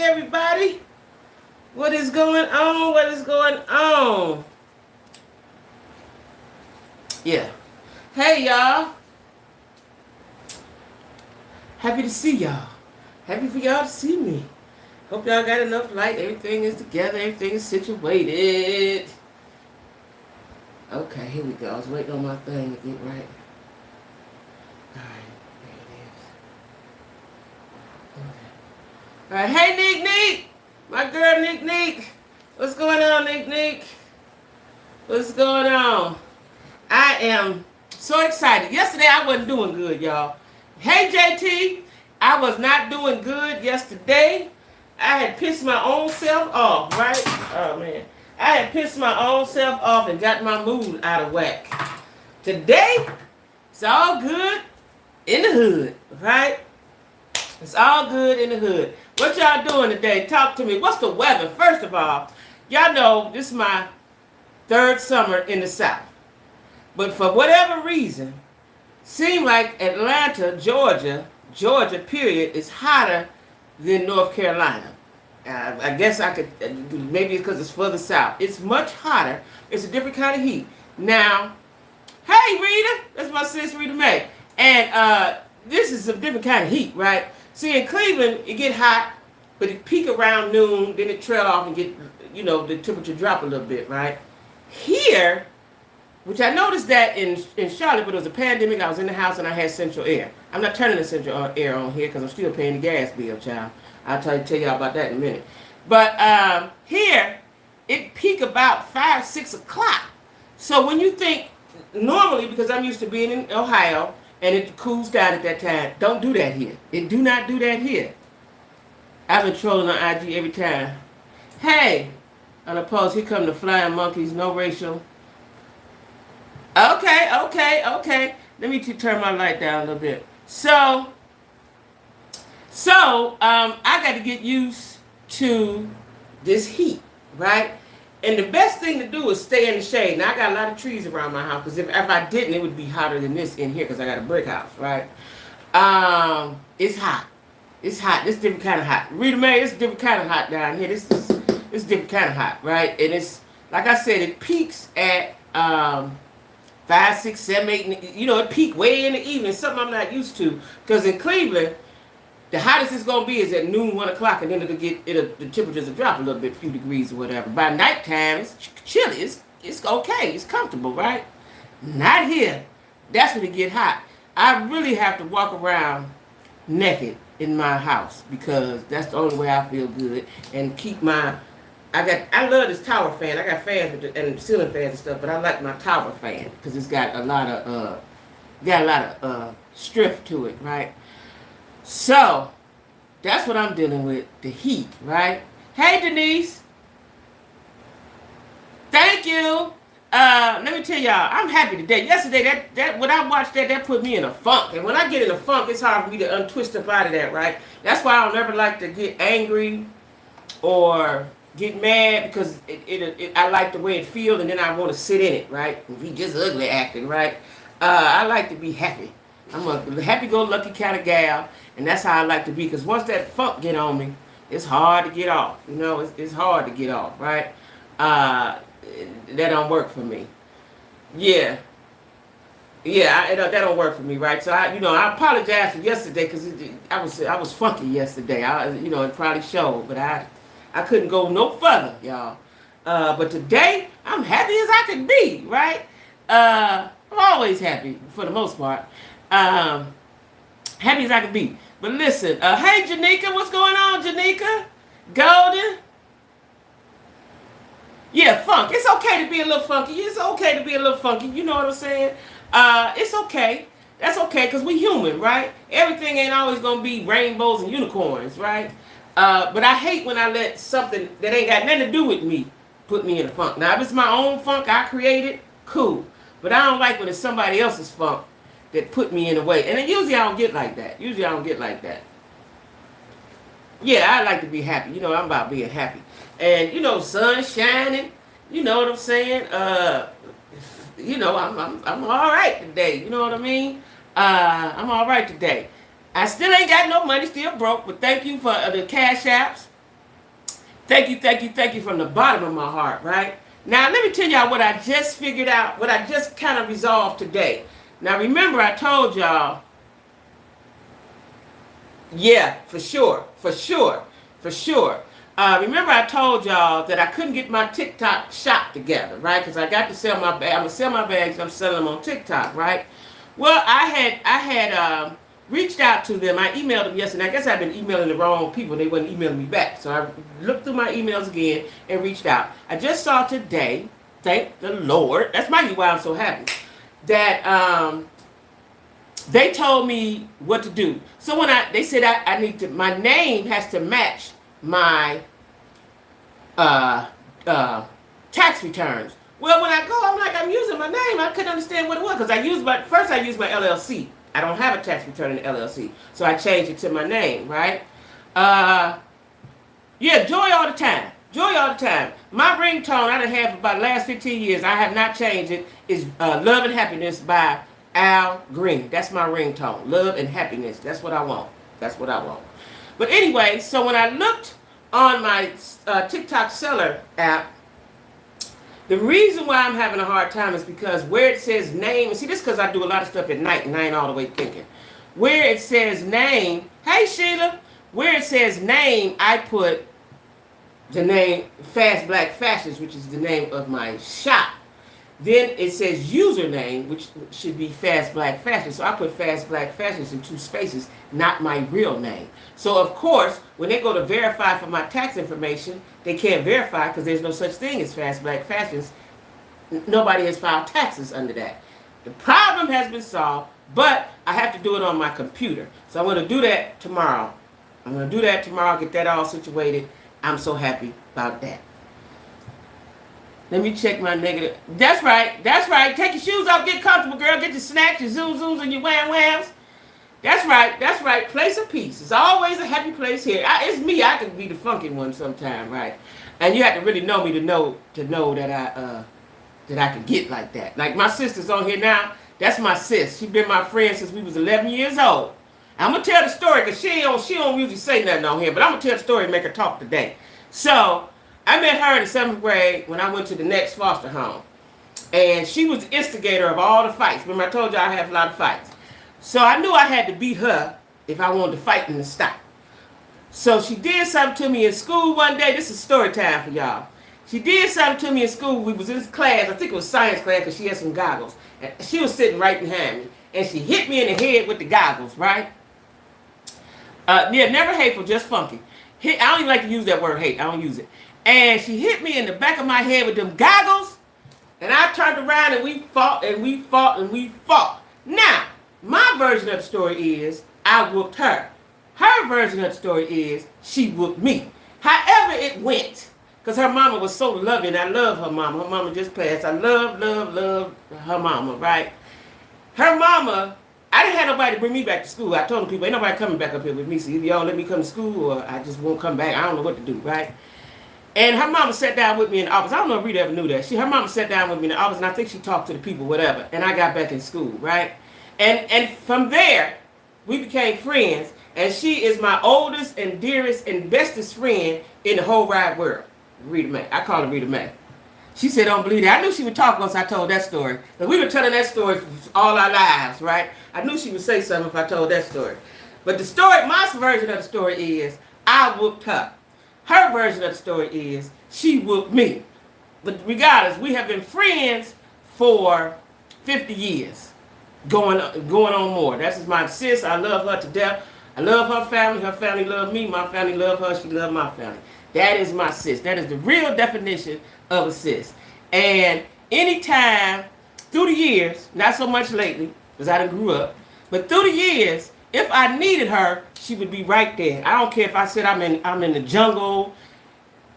everybody. What is going on? What is going on? Yeah. Hey, y'all. Happy to see y'all. Happy for y'all to see me. Hope y'all got enough light. Everything is together. Everything is situated. Okay, here we go. I was waiting on my thing to get right. Alright, there it is. Okay. Alright, hey, Nick. My girl, Nick. What's going on, Nick? What's going on? I am so excited. Yesterday, I wasn't doing good, y'all. Hey, JT. I was not doing good yesterday. I had pissed my own self off, right? Oh, man. I had pissed my own self off and got my mood out of whack. Today, it's all good in the hood, right? It's all good in the hood. What y'all doing today? Talk to me. What's the weather? First of all, y'all know this is my third summer in the South. But for whatever reason, seems like Atlanta, Georgia, period, is hotter than North Carolina. I guess I could, maybe it's because it's further south. It's much hotter. It's a different kind of heat. Now, hey, Rita. That's my sis, Rita Mae. And this is a different kind of heat, right? See, in Cleveland, it get hot, but it peak around noon, then it trail off and get, the temperature drop a little bit, right? Here, which I noticed that in Charlotte, but it was a pandemic, I was in the house and I had central air. I'm not turning the central air on here because I'm still paying the gas bill, child. I'll tell y'all about that in a minute. But here, it peak about 5, 6 o'clock. So when you think, normally, because I'm used to being in Ohio, and it cools down at that time, don't do that here. It do not do that here. I've been trolling on IG every time. Hey, unopposed, here come the flying monkeys, no racial. Okay. Let me turn my light down a little bit. So, I got to get used to this heat, right? And the best thing to do is stay in the shade. Now, I got a lot of trees around my house, because if I didn't, it would be hotter than this in here, because I got a brick house, right? It's hot. It's hot. It's different kind of hot. Rita Mae, it's different kind of hot down here. It's different kind of hot, right? And it's, like I said, it peaks at 5, 6, 7, 8. It peak way in the evening, something I'm not used to. Because in Cleveland, the hottest it's gonna be is at noon, 1 o'clock, and then the temperatures will drop a little bit, a few degrees or whatever. By nighttime, it's chilly. It's okay. It's comfortable, right? Not here. That's when it get hot. I really have to walk around naked in my house because that's the only way I feel good and keep my. I love this tower fan. I got fans and ceiling fans and stuff, but I like my tower fan because it's got a lot of strength to it, right? So, that's what I'm dealing with, the heat, right? Hey, Denise. Thank you. Let me tell y'all, I'm happy today. Yesterday, that when I watched that put me in a funk. And when I get in a funk, it's hard for me to untwist up out of that, right? That's why I don't ever like to get angry or get mad because I like the way it feels and then I want to sit in it, right? And be just ugly acting, right? I like to be happy. I'm a happy-go-lucky kind of gal, and that's how I like to be. Because once that funk get on me, it's hard to get off. It's hard to get off, right? That don't work for me. Yeah, that don't work for me, right? So I apologize for yesterday because I was funky yesterday. It probably showed, but I couldn't go no further, y'all. But today I'm happy as I can be, right? I'm always happy for the most part. Happy as I can be. But listen, hey Janika, what's going on, Janika? Golden? Yeah, funk. It's okay to be a little funky. It's okay to be a little funky. You know what I'm saying? It's okay. That's okay, because we human, right? Everything ain't always going to be rainbows and unicorns, right? But I hate when I let something that ain't got nothing to do with me put me in a funk. Now, if it's my own funk I created, cool. But I don't like when it's somebody else's funk that put me in a way. And then usually I don't get like that. Yeah, I like to be happy. I'm about being happy. And, sun shining. You know what I'm saying? I'm all right today. You know what I mean? I'm all right today. I still ain't got no money, still broke, but thank you for the cash apps. Thank you from the bottom of my heart, right? Now, let me tell y'all what I just figured out, what I just kind of resolved today. Now, remember, I told y'all, yeah, for sure, for sure, for sure. Remember, I told y'all that I couldn't get my TikTok shop together, right? Because I got to sell my bag. I'm gonna sell my bags. I'm selling them on TikTok, right? Well, I had reached out to them. I emailed them yesterday. I guess I've been emailing the wrong people. They wasn't emailing me back. So I looked through my emails again and reached out. I just saw today, thank the Lord. That's maybe why I'm so happy. That they told me what to do. So when they said I need to, my name has to match my uh, tax returns. Well, when I go, I'm like, I'm using my name. I couldn't understand what it was because I used my LLC. I don't have a tax return in the LLC, so I changed it to my name, right? Yeah, joy all the time. Joy all the time. My ringtone I done had for about the last 15 years, I have not changed it, is Love and Happiness by Al Green. That's my ringtone. Love and happiness. That's what I want. That's what I want. But anyway, so when I looked on my TikTok seller app, the reason why I'm having a hard time is because where it says name, and see this because I do a lot of stuff at night and I ain't all the way thinking. Where it says name, hey Sheila, where it says name, I put the name Fast Black Fashions, which is the name of my shop. Then it says username, which should be Fast Black Fashion. So I put Fast Black Fashions in 2 spaces, not my real name. So of course, when they go to verify for my tax information, they can't verify because there's no such thing as Fast Black Fashions. Nobody has filed taxes under that. The problem has been solved, but I have to do it on my computer. So I'm going to do that tomorrow. Get that all situated. I'm so happy about that. Let me check my negative. That's right. Take your shoes off, get comfortable, girl. Get your snacks, your zoom zooms, and your wham whams. That's right. Place of peace. It's always a happy place here. It's me. I can be the funky one sometime, right? And you have to really know me to know that I can get like that. Like my sister's on here now. That's my sis. She's been my friend since we was 11 years old. I'm gonna tell the story because she don't usually say nothing on here, but I'm gonna tell the story and make her talk today. So I met her in the 7th grade when I went to the next foster home. And she was the instigator of all the fights. Remember I told you I have a lot of fights. So I knew I had to beat her if I wanted to fight and to stop. So she did something to me in school one day. This is story time for y'all. She did something to me in school. We was in this class. I think it was science class because she had some goggles. And she was sitting right behind me. And she hit me in the head with the goggles, right? Yeah, never hateful, just funky. I don't even like to use that word hate. I don't use it. And she hit me in the back of my head with them goggles. And I turned around and we fought and we fought and we fought. Now, my version of the story is I whooped her. Her version of the story is she whooped me. However it went, because her mama was so loving. I love her mama. Her mama just passed. I love her mama, right? Her mama, I didn't have nobody to bring me back to school. I told the people, ain't nobody coming back up here with me. So either y'all let me come to school or I just won't come back. I don't know what to do, right? And her mama sat down with me in the office. I don't know if Rita ever knew that. Her mama sat down with me in the office, and I think she talked to the people, whatever. And I got back in school, right? And from there, we became friends. And she is my oldest and dearest and bestest friend in the whole wide world. Rita Mae. I call her Rita Mae. She said, don't believe that. I knew she would talk once I told that story. Because we were telling that story for all our lives, right? I knew she would say something if I told that story. But the story, my version of the story is, I whooped her. Her version of the story is, she whooped me. But regardless, we have been friends for 50 years. Going on more. That's my sis. I love her to death. I love her family. Her family love me. My family love her. She love my family. That is my sis. That is the real definition of a sis. And anytime through the years, not so much lately, because I done grew up, but through the years, if I needed her, she would be right there. I don't care if I said I'm in the jungle,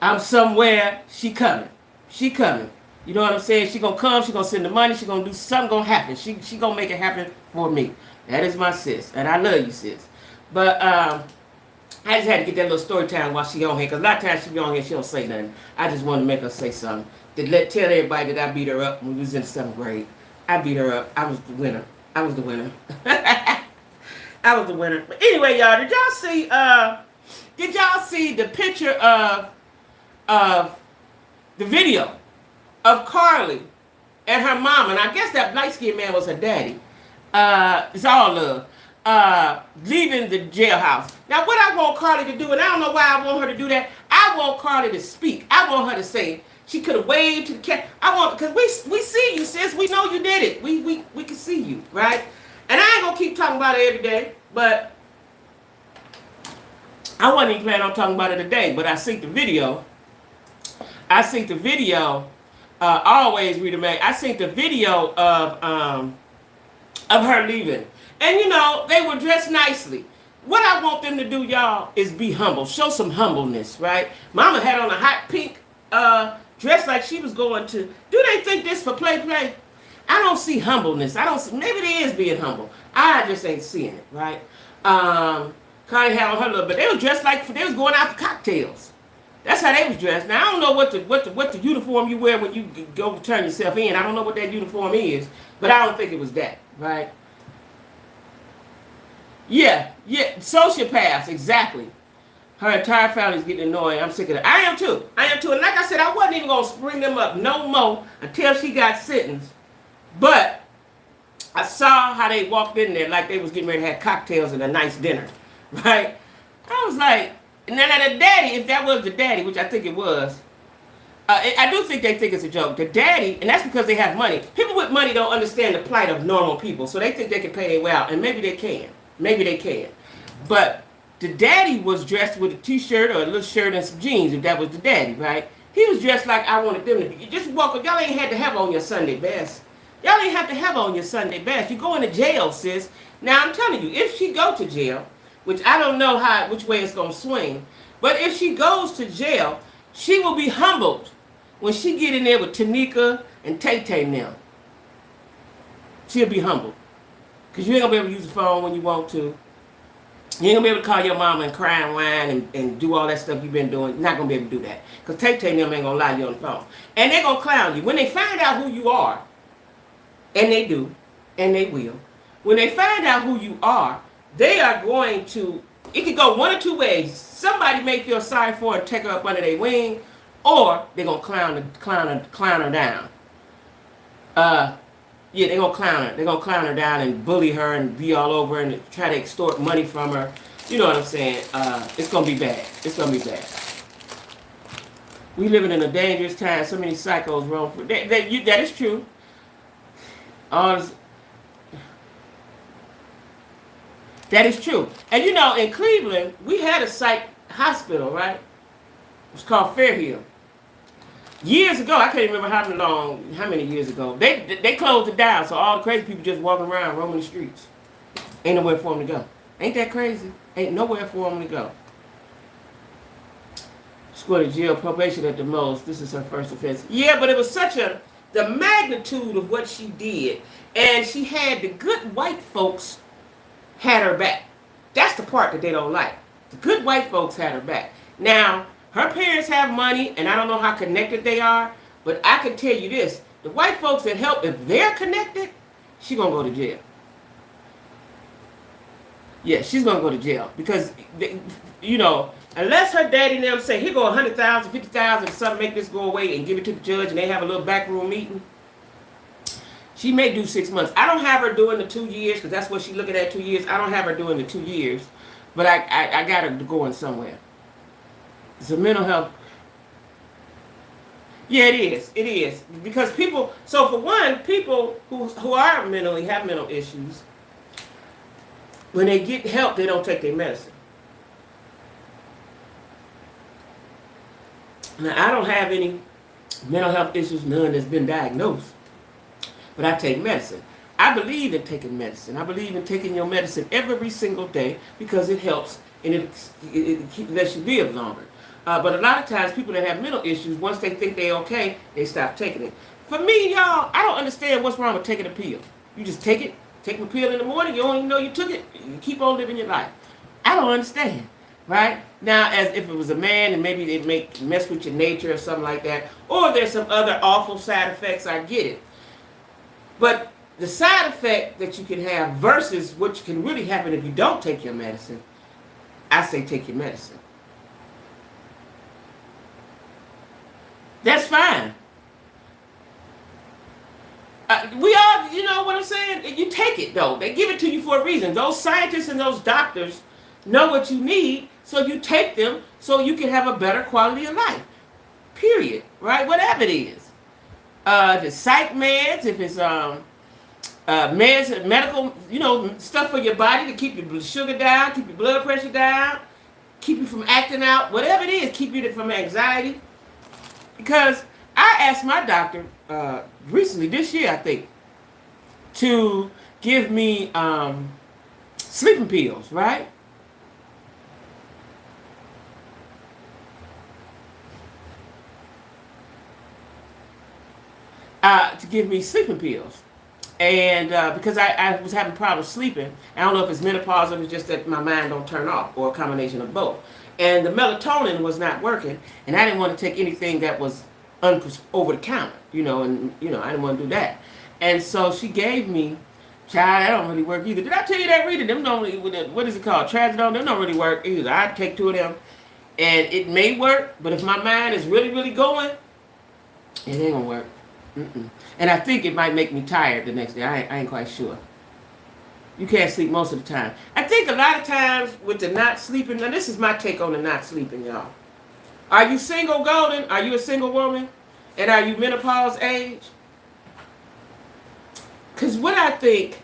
I'm somewhere, she coming. She coming. You know what I'm saying? She gonna come, she gonna send the money, she gonna do something gonna happen. She gonna make it happen for me. That is my sis. And I love you, sis. But I just had to get that little story time while she on here, because a lot of times she be on here, she don't say nothing. I just wanted to make her say something. Tell everybody that I beat her up when we was in the 7th grade. I beat her up. I was the winner. I was the winner. But anyway, y'all, did y'all see the picture of of the video of Carly and her mom, and I guess that light-skinned man was her daddy. It's all love. Leaving the jailhouse. Now, what I want Carly to do, and I don't know why I want her to do that. I want Carly to speak. I want her to say she could have waved to the cat. I want, because we see you, sis. We know you did it. We can see you, right? And I ain't gonna keep talking about it every day, but I wasn't even planning on talking about it today. But I seen the video. Always read the mag. I seen the video of her leaving. And you know, they were dressed nicely. What I want them to do, y'all, is be humble. Show some humbleness, right? Mama had on a hot pink dress like she was going to. Do they think this for play? I don't see humbleness. I don't see, maybe it is being humble. I just ain't seeing it, right? Carly had on her little, but they were dressed like they was going out for cocktails. That's how they was dressed. Now I don't know what the uniform you wear when you go turn yourself in. I don't know what that uniform is, but I don't think it was that, right? Yeah, sociopaths, exactly. Her entire family's getting annoying. I'm sick of that. I am too. And like I said, I wasn't even gonna bring them up no more until she got sentenced. But I saw how they walked in there like they was getting ready to have cocktails and a nice dinner, right? I was like, now the daddy, if that was the daddy, which I think it was, I do think they think it's a joke. The daddy, and that's because they have money. People with money don't understand the plight of normal people, so they think they can pay their way out, and maybe they can. But the daddy was dressed with a t-shirt or a little shirt and some jeans, if that was the daddy, right? He was dressed like I wanted them to be. You just walk up. Y'all ain't had to have on your Sunday best. Y'all ain't have to have on your Sunday best. You going to jail, sis. Now, I'm telling you, if she go to jail, which I don't know which way it's going to swing, but if she goes to jail, she will be humbled when she get in there with Tanika and Tay-Tay now. She'll be humbled. Because you ain't going to be able to use the phone when you want to. You ain't going to be able to call your mama and cry and whine and do all that stuff you've been doing. You're not going to be able to do that. Because Tay-Tay and them ain't going to lie to you on the phone. And they're going to clown you. When they find out who you are, and they do, and they will, when they find out who you are, they are going to, it could go one or two ways. Somebody may feel sorry for her and take her up under their wing, or they're going to clown her down. Yeah, they're going to clown her. They're going to clown her down and bully her and be all over and try to extort money from her. You know what I'm saying? It's going to be bad. It's going to be bad. We living in a dangerous time. So many psychos roam. That is true. That is true. And you know, in Cleveland, we had a psych hospital, right? It was called Fairhill. Years ago, I can't remember how many years ago, they closed it down, so all the crazy people just walking around, roaming the streets. Ain't nowhere for them to go. Ain't that crazy? Ain't nowhere for them to go. She's going to jail, probation at the most. This is her first offense. Yeah, but it was the magnitude of what she did, and she had the good white folks had her back. That's the part that they don't like. The good white folks had her back. Now, her parents have money, and I don't know how connected they are, but I can tell you this. The white folks that help, if they're connected, she's going to go to jail. Yeah, she's going to go to jail. Because, you know, unless her daddy and them say, here go $100,000, $50,000, something, make this go away, and give it to the judge, and they have a little backroom meeting, she may do 6 months. I don't have her doing the 2 years, because that's what she's looking at, 2 years. I don't have her doing the 2 years, but I got her going somewhere. It's a mental health. Yeah, it is. It is. Because people, so for one, people who are have mental issues, when they get help, they don't take their medicine. Now, I don't have any mental health issues, none that's been diagnosed. But I take medicine. I believe in taking medicine. I believe in taking your medicine every single day because it helps and it lets you live longer. But a lot of times, people that have mental issues, once they think they're okay, they stop taking it. For me, y'all, I don't understand what's wrong with taking a pill. You just take it, take a pill in the morning, you don't even know you took it, you keep on living your life. I don't understand, right? Now, as if it was a man and maybe it may mess with your nature or something like that, or there's some other awful side effects, I get it. But the side effect that you can have versus what can really happen if you don't take your medicine, I say take your medicine. That's fine. We all, you know what I'm saying? You take it, though. They give it to you for a reason. Those scientists and those doctors know what you need, so you take them so you can have a better quality of life. Period. Right? Whatever it is. If it's psych meds, if it's meds, medical, stuff for your body to keep your sugar down, keep your blood pressure down, keep you from acting out, whatever it is, keep you from anxiety. Because I asked my doctor recently, this year I think, to give me sleeping pills, right? To give me sleeping pills. And because I was having problems sleeping, I don't know if it's menopause or it's just that my mind don't turn off, or a combination of both. And the melatonin was not working, and I didn't want to take anything that was over the counter, and I didn't want to do that. And so she gave me, child, that don't really work either. Did I tell you that, Rita? Them don't really, what is it called? Trazodone, them don't really work either. I take 2 of them, and it may work, but if my mind is really, really going, it ain't gonna work. Mm-mm. And I think it might make me tired the next day. I ain't quite sure. You can't sleep most of the time. I think a lot of times with the not sleeping, now this is my take on the not sleeping, y'all. Are you single, Golden? Are you a single woman? And are you menopause age? Because what I think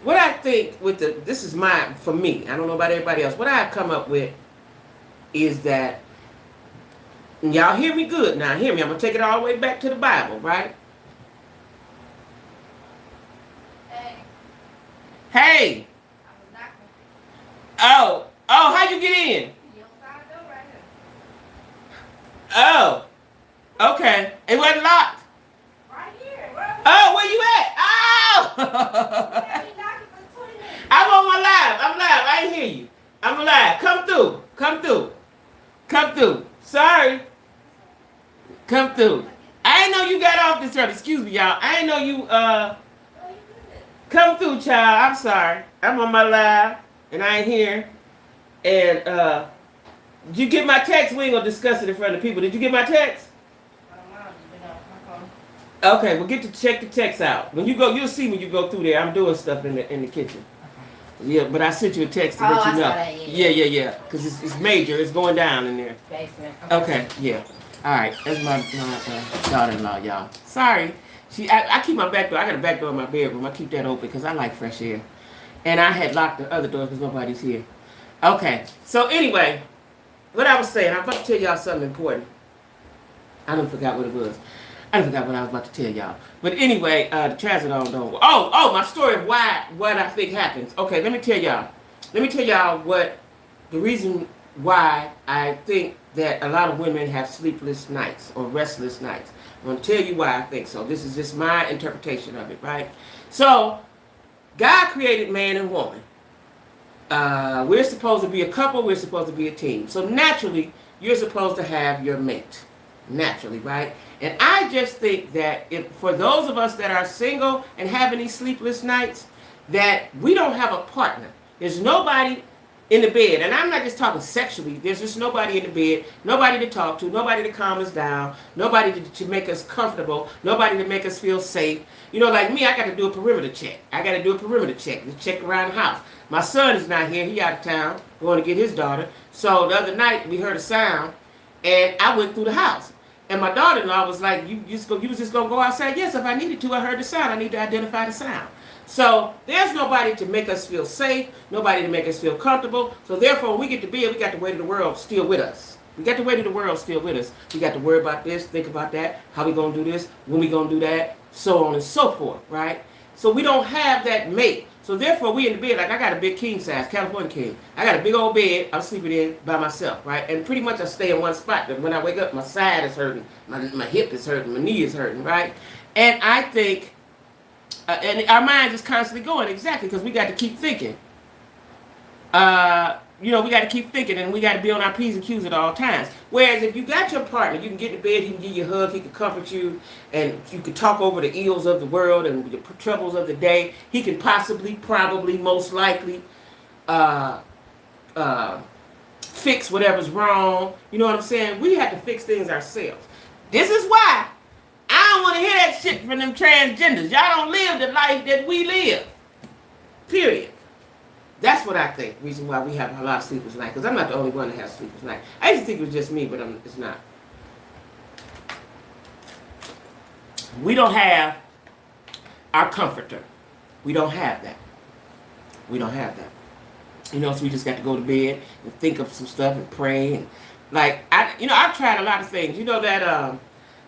with this is for me, I don't know about everybody else, what I've come up with is that, and y'all hear me good now, hear me, I'm going to take it all the way back to the Bible, right? Hey. Oh, how you get in? Oh, okay. It wasn't locked. Right here. Oh, where you at? Oh! I'm on my live. I'm live. I ain't hear you. I'm live. Come through. Come through. Come through. Sorry. Come through. I ain't know you got off this early. Excuse me, y'all. I ain't know you, come through, child. I'm sorry. I'm on my live, and I ain't here. And, did you get my text? We ain't gonna discuss it in front of people. Did you get my text? Okay, well, get to check the text out. When you go, you'll see when you go through there. I'm doing stuff in the kitchen. Yeah, but I sent you a text to let you know. Yeah. Because it's major. It's going down in there. Basement. Okay, yeah. All right, that's my daughter-in-law, y'all. Sorry. I keep my back door. I got a back door in my bedroom. I keep that open because I like fresh air. And I had locked the other door because nobody's here. Okay, so anyway, what I was saying, I'm about to tell y'all something important. I done forgot what it was. I done forgot what I was about to tell y'all. But anyway, the trazodone don't. Oh, my story of what I think happens. Okay, let me tell y'all. What the reason why I think that a lot of women have sleepless nights or restless nights. I'm going to tell you why I think so. This is just my interpretation of it, right? So, God created man and woman. We're supposed to be a couple. We're supposed to be a team. So naturally, you're supposed to have your mate. Naturally, right? And I just think that for those of us that are single and having these sleepless nights, that we don't have a partner. There's nobody in the bed. And I'm not just talking sexually. There's just nobody in the bed. Nobody to talk to. Nobody to calm us down. Nobody to make us comfortable. Nobody to make us feel safe. Like me, I got to do a perimeter check. To check around the house. My son is not here. He out of town going to get his daughter. So the other night, we heard a sound, and I went through the house. And my daughter-in-law was like, you was just going to go outside? Yes, if I needed to. I heard the sound. I need to identify the sound. So there's nobody to make us feel safe, nobody to make us feel comfortable. So therefore, when we get to bed, we got the weight of the world still with us. We got the weight of the world still with us. We got to worry about this, think about that, how we going to do this, when we going to do that, so on and so forth, right? So we don't have that mate. So therefore, we in the bed, like I got a big king size, California king. I got a big old bed I'm sleeping in by myself, right? And pretty much I stay in one spot. When I wake up, my side is hurting, my hip is hurting, my knee is hurting, right? And I think, and our mind is constantly going, exactly, because we got to keep thinking. We got to keep thinking, and we got to be on our P's and Q's at all times. Whereas if you got your partner, you can get in bed, he can give you a hug, he can comfort you, and you can talk over the ills of the world and the troubles of the day. He can possibly, probably, most likely fix whatever's wrong. You know what I'm saying? We have to fix things ourselves. This is why I don't want to hear that shit from them transgenders. Y'all don't live the life that we live. Period. That's what I think. Reason why we have a lot of sleepless nights. Because I'm not the only one that has sleepless nights. I used to think it was just me, but it's not. We don't have our comforter. We don't have that. We don't have that. You know, so we just got to go to bed and think of some stuff and pray. And I've tried a lot of things. You know that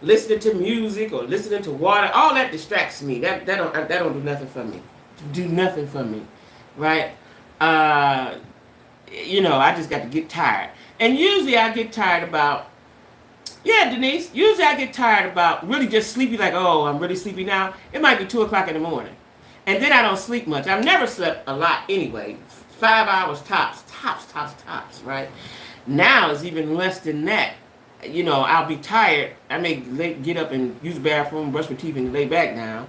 listening to music or listening to water, all that distracts me. That don't do nothing for me. Do nothing for me, right? I just got to get tired. And usually I get tired about, Denise, usually I get tired about really just sleepy, like, oh, I'm really sleepy now. It might be 2 o'clock in the morning. And then I don't sleep much. I've never slept a lot anyway. 5 hours tops, right? Now it's even less than that. I'll be tired. I may get up and use the bathroom, brush my teeth, and lay back down.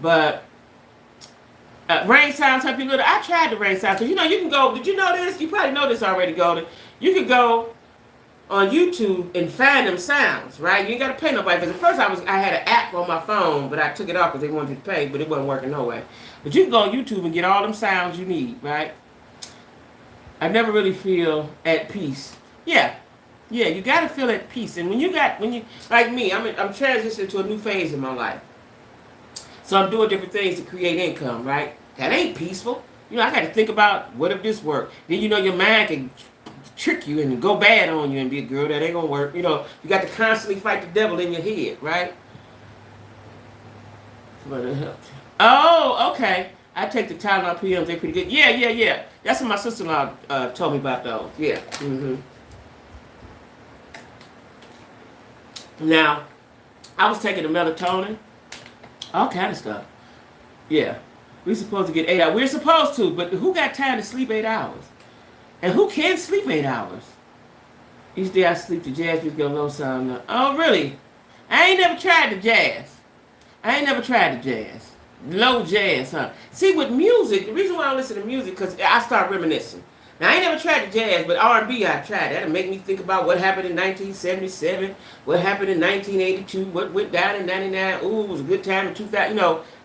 But rain sounds help you a little. I tried the rain sounds. Because, you can go, did you know this? You probably know this already, Golden. You could go on YouTube and find them sounds, right? You ain't got to pay nobody. Because at first I had an app on my phone, but I took it off because they wanted you to pay, but it wasn't working no way. But you can go on YouTube and get all them sounds you need, right? I never really feel at peace. Yeah, you got to feel at peace. And when you like me, I'm transitioning to a new phase in my life. So I'm doing different things to create income, right? That ain't peaceful. I got to think about, what if this worked? Then your mind can trick you and go bad on you and be a girl. That ain't going to work. You got to constantly fight the devil in your head, right? Somebody help. Oh, okay. I take the Tylenol PMs. They're pretty good. Yeah. That's what my sister-in-law told me about those. Yeah. Mm-hmm. Now, I was taking the melatonin. All kind of stuff. Yeah. We're supposed to get 8 hours. We're supposed to, but who got time to sleep 8 hours? And who can sleep 8 hours? Each day I sleep to jazz, just get a low sound. Oh, really? I ain't never tried the jazz. Low jazz, huh? See, with music, the reason why I listen to music, because I start reminiscing. Now, I ain't never tried the jazz, but R&B I tried. That'll make me think about what happened in 1977, what happened in 1982, what went down in 99. Ooh, it was a good time in 2000.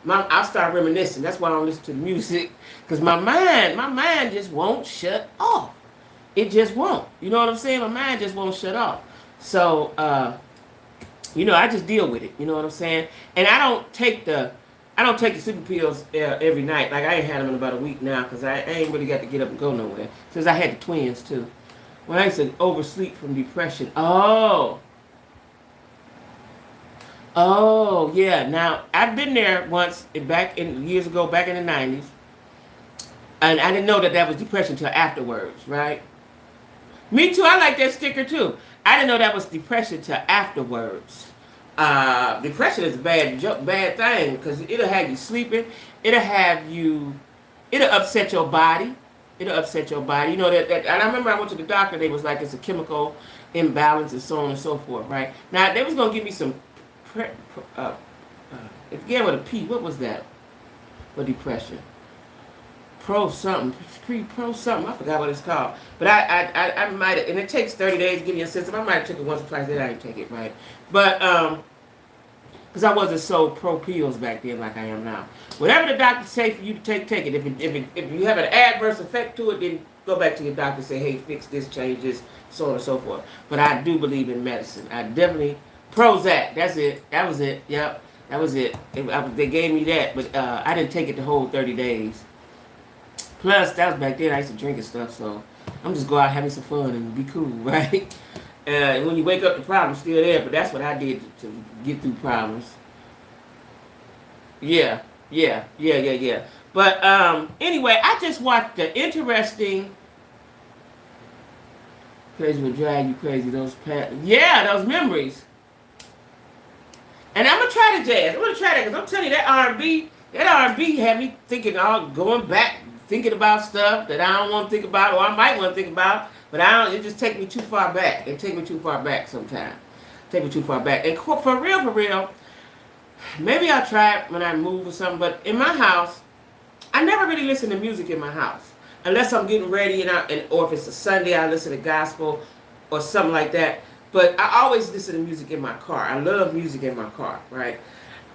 I'll start reminiscing. That's why I don't listen to the music, because my mind just won't shut off. It just won't. You know what I'm saying? My mind just won't shut off. So, I just deal with it. You know what I'm saying? And I don't take the sleeping pills every night. Like, I ain't had them in about a week now because I ain't really got to get up and go nowhere. Since I had the twins, too. When I used to oversleep from depression. Oh, yeah. Now, I've been there once years ago, back in the 90s. And I didn't know that was depression until afterwards, right? Me too. I like that sticker, too. I didn't know that was depression till afterwards. Depression is a bad thing because it'll have you sleeping. It'll upset your body. And I remember I went to the doctor. They was like, it's a chemical imbalance and so on and so forth, right? Now, they was going to give me some, it began with a P. What was that for depression? Pro something. I forgot what it's called. But I might have, and it takes 30 days to get you a system. I might have took it once or twice, then I didn't take it, right? But, because I wasn't so pro pills back then like I am now. Whatever the doctor say for you to take it. If you have an adverse effect to it, then go back to your doctor and say, hey, fix this, change this, so on and so forth. But I do believe in medicine. I definitely, Prozac, that's it. That was it, yep. That was it. They gave me that, but I didn't take it the whole 30 days. Plus, that was back then, I used to drink and stuff, so I'm just go out having some fun and be cool, right? When you wake up, the problem's still there, but that's what I did to get through problems. Yeah. But anyway, I just watched the interesting. Crazy will drive you crazy. Those memories. And I'm gonna try the jazz. I'm gonna try that because I'm telling you that R&B had me thinking, going back, thinking about stuff that I don't want to think about, or I might want to think about. But it just take me too far back. It take me too far back sometimes. And for real, maybe I'll try it when I move or something. But in my house, I never really listen to music in my house. unless I'm getting ready or if it's a Sunday, I listen to gospel or something like that. But I always listen to music in my car. I love music in my car, right?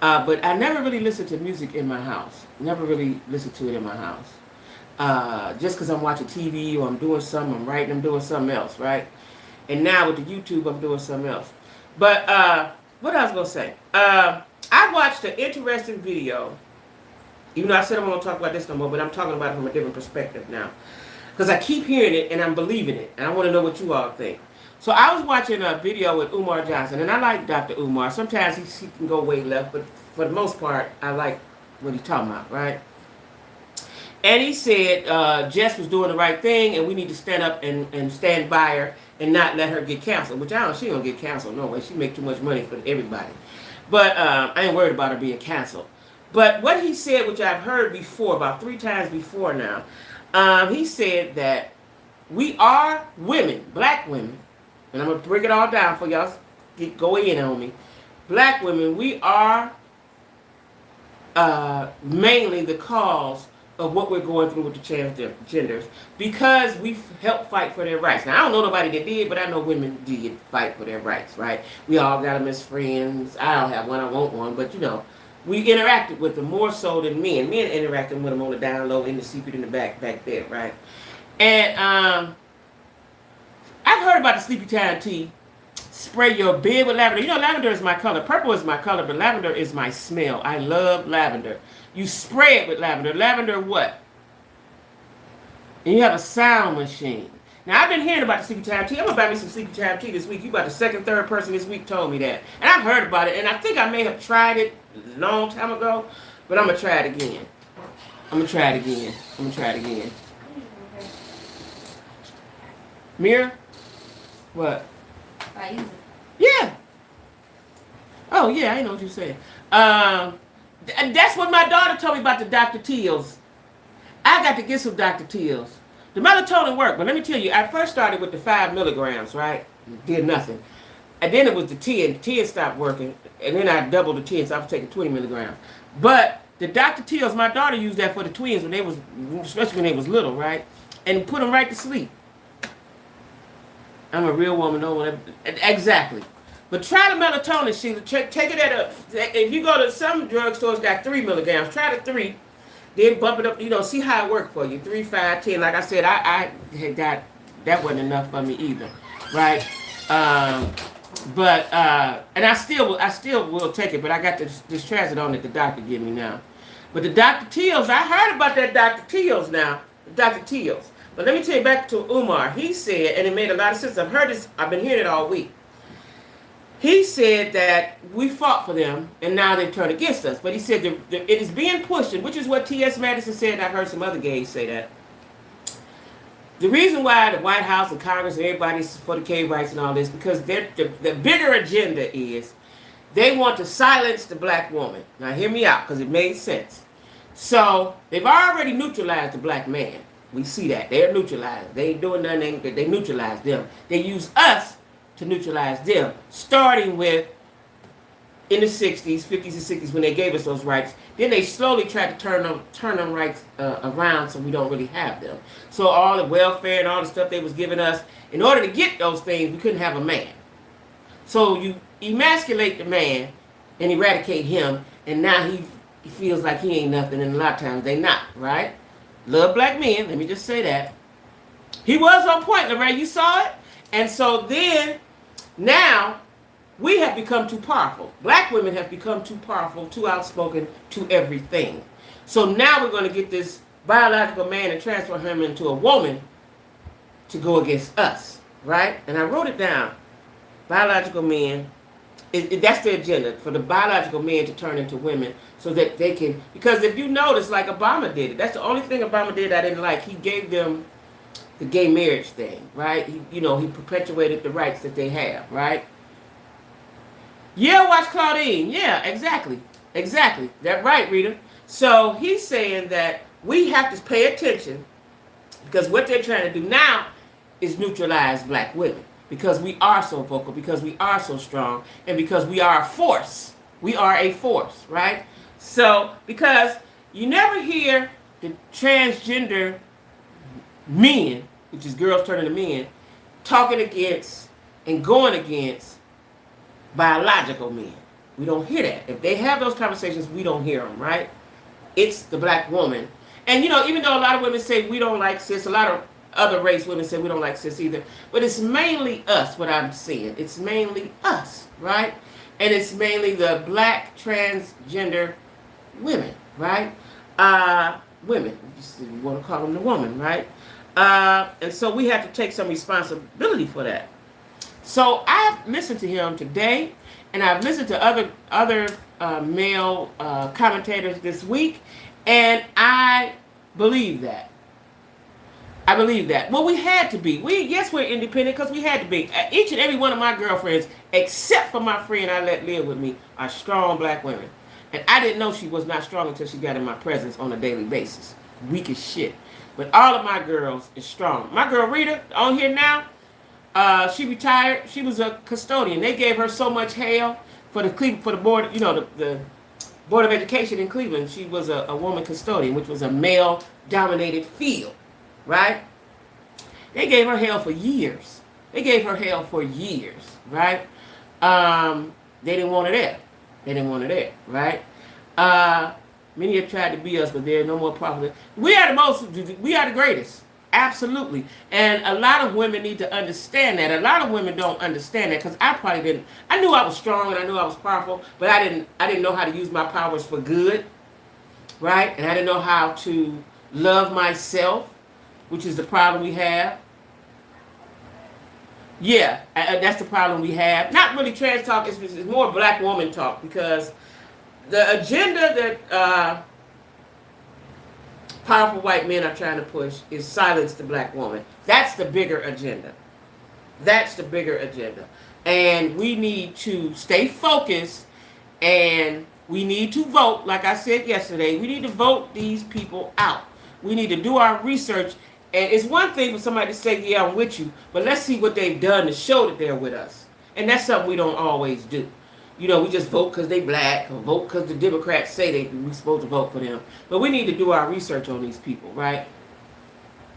But I never really listen to music in my house. Never really listen to it in my house. Just because I'm watching TV or I'm doing something, I'm writing, I'm doing something else, right? And now with the YouTube, I'm doing something else. But what I was going to say, I watched an interesting video. Even though I said I won't talk about this no more, but I'm talking about it from a different perspective now. Because I keep hearing it and I'm believing it. And I want to know what you all think. So I was watching a video with Umar Johnson. And I like Dr. Umar. Sometimes he can go way left. But for the most part, I like what he's talking about, right? And he said Jess was doing the right thing. And we need to stand up and stand by her. And not let her get canceled. Which I don't, she don't get canceled. No way. She make too much money for everybody. But I ain't worried about her being canceled. But what he said, which I've heard before, about 3 times before now, he said that we are women, black women, and I'm going to break it all down for y'all, go in on me. Black women, we are mainly the cause of what we're going through with the transgenders because we helped fight for their rights. Now, I don't know nobody that did, but I know women did fight for their rights, right? We all got them as friends. I don't have one, I want one, but you know. We interacted with them more so than men. Men interacted with them on the down low, in the secret, in the back there, right? And I've heard about the sleepy time tea. Spray your beard with lavender. You know, lavender is my color. Purple is my color, but lavender is my smell. I love lavender. You spray it with lavender. Lavender what? And you have a sound machine. Now, I've been hearing about the sleepy time tea. I'm going to buy me some sleepy time tea this week. You about the second, third person this week told me that. And I've heard about it, and I think I may have tried it a long time ago, but I'm going to try it again. I'm going to try it again. Mira? What? I use it. Yeah. Oh, yeah, I know what you said. That's what my daughter told me about the Dr. Teals. I got to get some Dr. Teals. The melatonin worked, but let me tell you, I first started with the 5 milligrams, right? Did nothing. And then it was the 10. The 10 stopped working. And then I doubled the 10, so I was taking 20 milligrams. But the Dr. Teals, my daughter used that for the twins when they was, especially when they was little, right? And put them right to sleep. I'm a real woman, no one. Exactly. But try the melatonin, Sheila. Take it at a. If you go to some drugstores, got 3 milligrams. Try the 3. Then bump it up. You know, see how it worked for you. 3, 5, 10. Like I said, I had got that wasn't enough for me either, right? And I still will take it. But I got this trazodone that the doctor gave me now. But the Dr. Teals, I heard about that Dr. Teals now. Dr. Teals. But let me tell you back to Umar. He said, and it made a lot of sense. I've heard this. I've been hearing it all week. He said that we fought for them, and now they've turned against us. But he said it is being pushed, which is what T.S. Madison said, and I've heard some other gays say that. The reason why the White House and Congress and everybody's for the gay rights and all this, because the bigger agenda is they want to silence the black woman. Now hear me out, because it made sense. So they've already neutralized the black man. We see that. They're neutralized. They ain't doing nothing. They neutralize them. They use us to neutralize them, starting with in the 60s, 50s, and 60s when they gave us those rights. Then they slowly tried to turn them rights around so we don't really have them. So all the welfare and all the stuff they was giving us, in order to get those things, we couldn't have a man. So you emasculate the man and eradicate him, and now he feels like he ain't nothing, and a lot of times they not, right? Love black men, let me just say that. He was on point, Lorraine, you saw it? And so then, now, we have become too powerful. Black women have become too powerful, too outspoken, to everything. So now we're going to get this biological man and transfer him into a woman to go against us, right? And I wrote it down. Biological men, that's the agenda, for the biological men to turn into women so that they can, because if you notice, like Obama did it, that's the only thing Obama did I didn't like. He gave them the gay marriage thing, right? He perpetuated the rights that they have, right? Yeah, watch Claudine. Yeah, exactly. That's right, Rita. So he's saying that we have to pay attention because what they're trying to do now is neutralize black women because we are so vocal, because we are so strong, and because we are a force. We are a force, right? So, because you never hear the transgender men, which is girls turning to men, talking against and going against biological men. We don't hear that. If they have those conversations, we don't hear them, right? It's the black woman. And, even though a lot of women say we don't like cis, a lot of other race women say we don't like cis either. But it's mainly us, what I'm saying. It's mainly us, right? And it's mainly the black transgender women, right? Women. You want to call them the woman, right? And so we have to take some responsibility for that. So I've listened to him today, and I've listened to other male commentators this week, and I believe that. I believe that. Well, we had to be. Yes, we're independent because we had to be. Each and every one of my girlfriends, except for my friend I let live with me, are strong black women. And I didn't know she was not strong until she got in my presence on a daily basis. Weak as shit. But all of my girls is strong. My girl Rita, on here now, she retired. She was a custodian. They gave her so much hell for the board, the Board of Education in Cleveland. She was a woman custodian, which was a male-dominated field, right? They gave her hell for years. Right? They didn't want her there. Right? Many have tried to be us, but they're no more popular. We are the greatest. Absolutely. And a lot of women need to understand that. A lot of women don't understand that because I probably didn't. I knew I was strong and I knew I was powerful, but I didn't know how to use my powers for good. Right? And I didn't know how to love myself, which is the problem we have. Yeah, that's the problem we have. Not really trans talk, it's more black woman talk because the agenda that powerful white men are trying to push is silence the black woman. That's the bigger agenda. And we need to stay focused and we need to vote, like I said yesterday, we need to vote these people out. We need to do our research. And it's one thing for somebody to say, yeah, I'm with you, but let's see what they've done to show that they're with us. And that's something we don't always do. We just vote because they black or vote because the Democrats say we're supposed to vote for them. But we need to do our research on these people, right?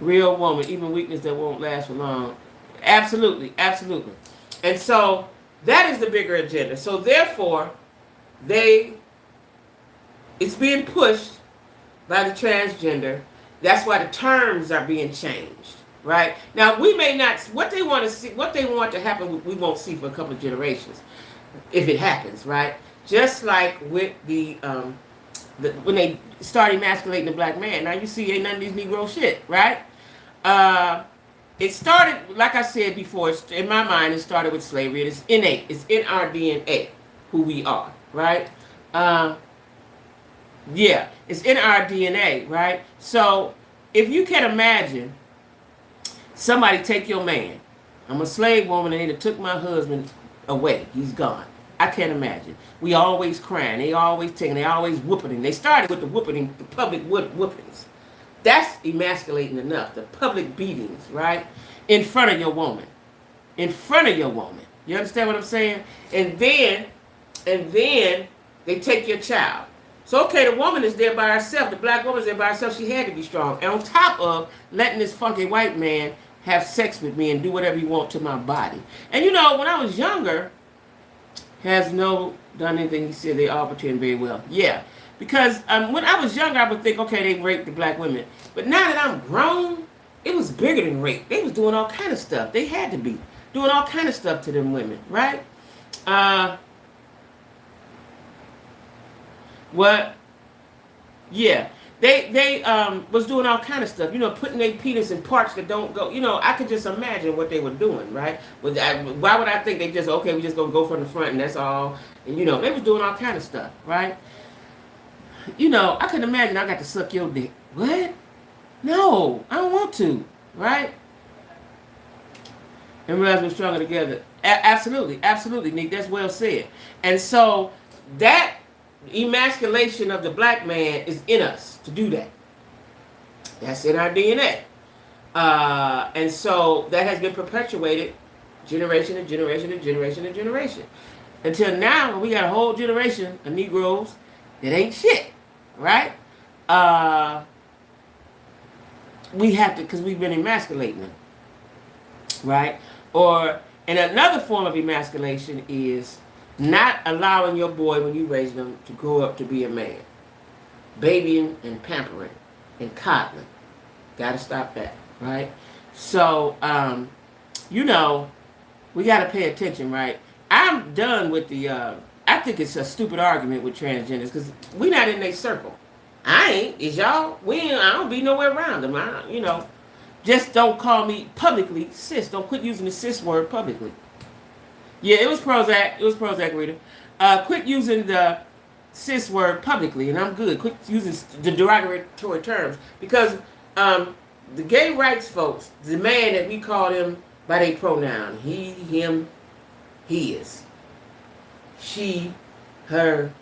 Real woman, even weakness that won't last for long. Absolutely. And so that is the bigger agenda. So therefore, it's being pushed by the transgender. That's why the terms are being changed, right? Now, we may not, what they want to happen, we won't see for a couple of generations, if it happens, right? Just like with when they start emasculating the black man. Now, you see, ain't none of these Negro shit, right? It started, like I said before, in my mind, it started with slavery. It's innate. It's in our DNA, who we are, right? Yeah, it's in our DNA, right? So, if you can imagine somebody take your man, I'm a slave woman and they took my husband away. He's gone. I can't imagine. We always crying. They always taking. They always whooping him. They started with the whooping, the public whoopings. That's emasculating enough. The public beatings, right? In front of your woman. You understand what I'm saying? And then they take your child. So, okay, the woman is there by herself. The black woman is there by herself. She had to be strong. And on top of letting this funky white man have sex with me and do whatever he wants to my body. And, when I was younger, has no done anything he said. They all pretend very well. Yeah. Because when I was younger, I would think, okay, they raped the black women. But now that I'm grown, it was bigger than rape. They was doing all kind of stuff. They had to be doing all kind of stuff to them women, right? What? Yeah. They was doing all kind of stuff, putting their penis in parts that don't go, I could just imagine what they were doing, right? Why would I think we just gonna go from the front and that's all, and they was doing all kind of stuff, right? I couldn't imagine I got to suck your dick. What? No, I don't want to, right? And realize we're stronger together. Absolutely, Nick, that's well said. And so that emasculation of the black man is in us to do that. That's in our DNA. And so that has been perpetuated generation to generation to generation to generation. Until now, we got a whole generation of Negroes that ain't shit, right? we have to, because we've been emasculating them, right? Or, and another form of emasculation is not allowing your boy, when you raise them, to grow up to be a man. Babying and pampering and coddling. Got to stop that, right? So, you know, we got to pay attention, right? I'm done with the, I think it's a stupid argument with transgenders because we not in their circle. I ain't. Is y'all? I don't be nowhere around them. You know, just don't call me publicly cis. Don't quit using the cis word publicly. Yeah, it was Prozac. It was Prozac, Rita. Quit using the cis word publicly, and I'm good. Quit using the derogatory terms because the gay rights folks demand that we call them by their pronoun. He, him, his. She, her,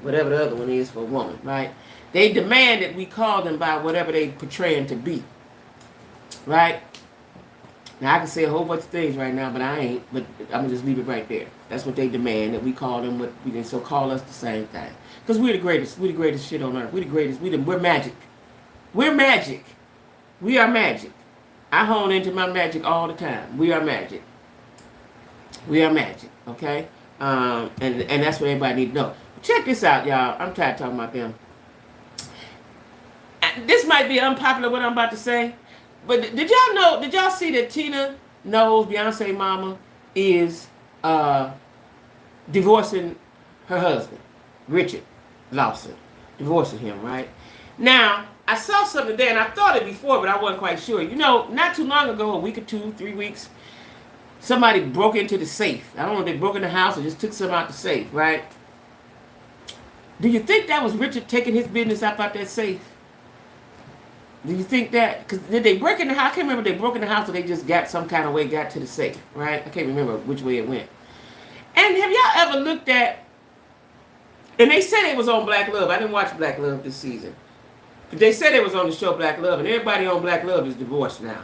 whatever the other one is for a woman, right? They demand that we call them by whatever they portray them to be, right? Now, I can say a whole bunch of things right now, but I ain't. But I'm going to just leave it right there. That's what they demand, that we call them what we so call us the same thing. Because we're the greatest. We're the greatest shit on earth. We're the greatest. We're magic. We're magic. We are magic. I hone into my magic all the time. We are magic. We are magic, okay? And that's what everybody needs to know. Check this out, y'all. I'm tired of talking about them. This might be unpopular, what I'm about to say. But did y'all see that Tina Knowles, Beyonce's mama, is divorcing her husband, Richard Lawson. Divorcing him, right? Now, I saw something there, and I thought it before, but I wasn't quite sure. You know, not too long ago, a week or 2, 3 weeks, somebody broke into the safe. I don't know if they broke in the house or just took some out the safe, right? Do you think that was Richard taking his business out that safe? Do you think that? Because did they break in the house? I can't remember if they broke in the house or they just got some kind of way, got to the safe, right? I can't remember which way it went. And have y'all ever looked at, and they said it was on Black Love. I didn't watch Black Love this season. But they said it was on the show Black Love, and everybody on Black Love is divorced now.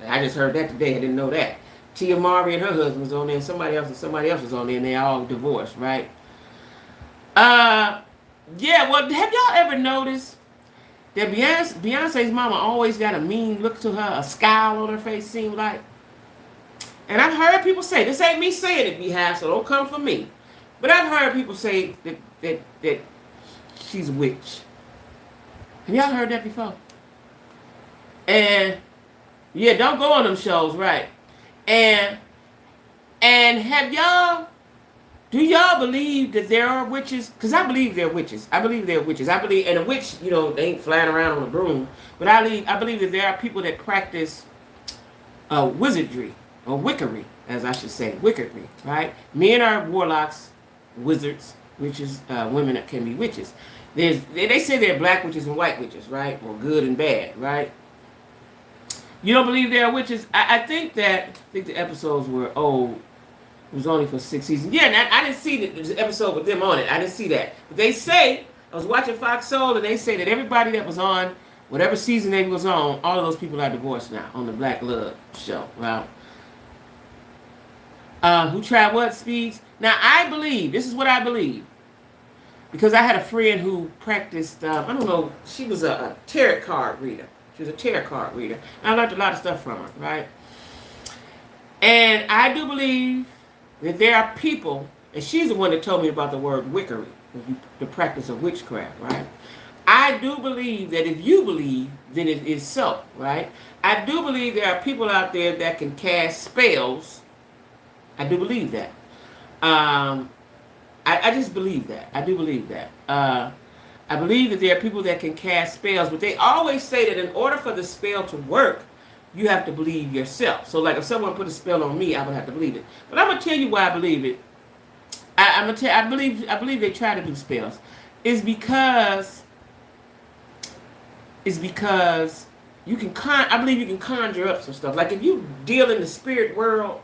I just heard that today. I didn't know that. Tia Mowry and her husband was on there, and somebody else was on there, and they all divorced, right? Yeah, well, have y'all ever noticed that Beyonce's mama always got a mean look to her, a scowl on her face, seemed like? And I've heard people say, this ain't me saying it, behalf, so don't come for me. But I've heard people say that she's a witch. Have y'all heard that before? And, yeah, don't go on them shows, right? And have y'all, do y'all believe that there are witches? Because I believe there are witches. I believe there are witches. I believe, and a witch, you know, they ain't flying around on a broom. But I believe that there are people that practice wizardry, or wickery, as I should say, wickery, right? Men are warlocks, wizards, witches, women that can be witches. They say there are black witches and white witches, right? Or good and bad, right? You don't believe there are witches? I think the episodes were old. It was only for 6 seasons. Yeah, and I didn't see the episode with them on it. I didn't see that. But they say, I was watching Fox Soul, and they say that everybody that was on, whatever season they was on, all of those people are divorced now on the Black Love show. Wow. Who tried what speeds? Now, I believe, this is what I believe. Because I had a friend who practiced, I don't know, she was a tarot card reader. She was a tarot card reader. And I learned a lot of stuff from her, right? And I do believe that there are people, and she's the one that told me about the word wickery, the practice of witchcraft, right? I do believe that if you believe, then it is so, right? I do believe there are people out there that can cast spells. I do believe that. I just believe that. I do believe that. I believe that there are people that can cast spells, but they always say that in order for the spell to work, you have to believe yourself. So, like, if someone put a spell on me, I would have to believe it. But I'm gonna tell you why I believe it. I believe they try to do spells. It's because you can I believe you can conjure up some stuff. Like if you deal in the spirit world,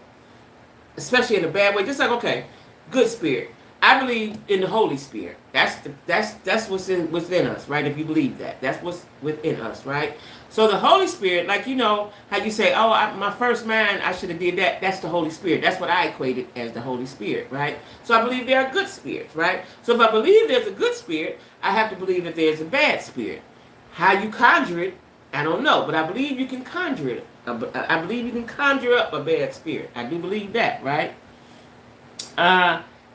especially in a bad way, just like, okay, good spirit. I believe in the Holy Spirit. That's what's within us, right? If you believe that, that's what's within us, right? So the Holy Spirit, like, you know how you say, oh, my first mind, I should have did that. That's the Holy Spirit. That's what I equated as the Holy Spirit, right? So I believe there are good spirits, right? So if I believe there's a good spirit, I have to believe that there's a bad spirit. How you conjure it I don't know, but I believe you can conjure it. I believe you can conjure up a bad spirit. I do believe that, right?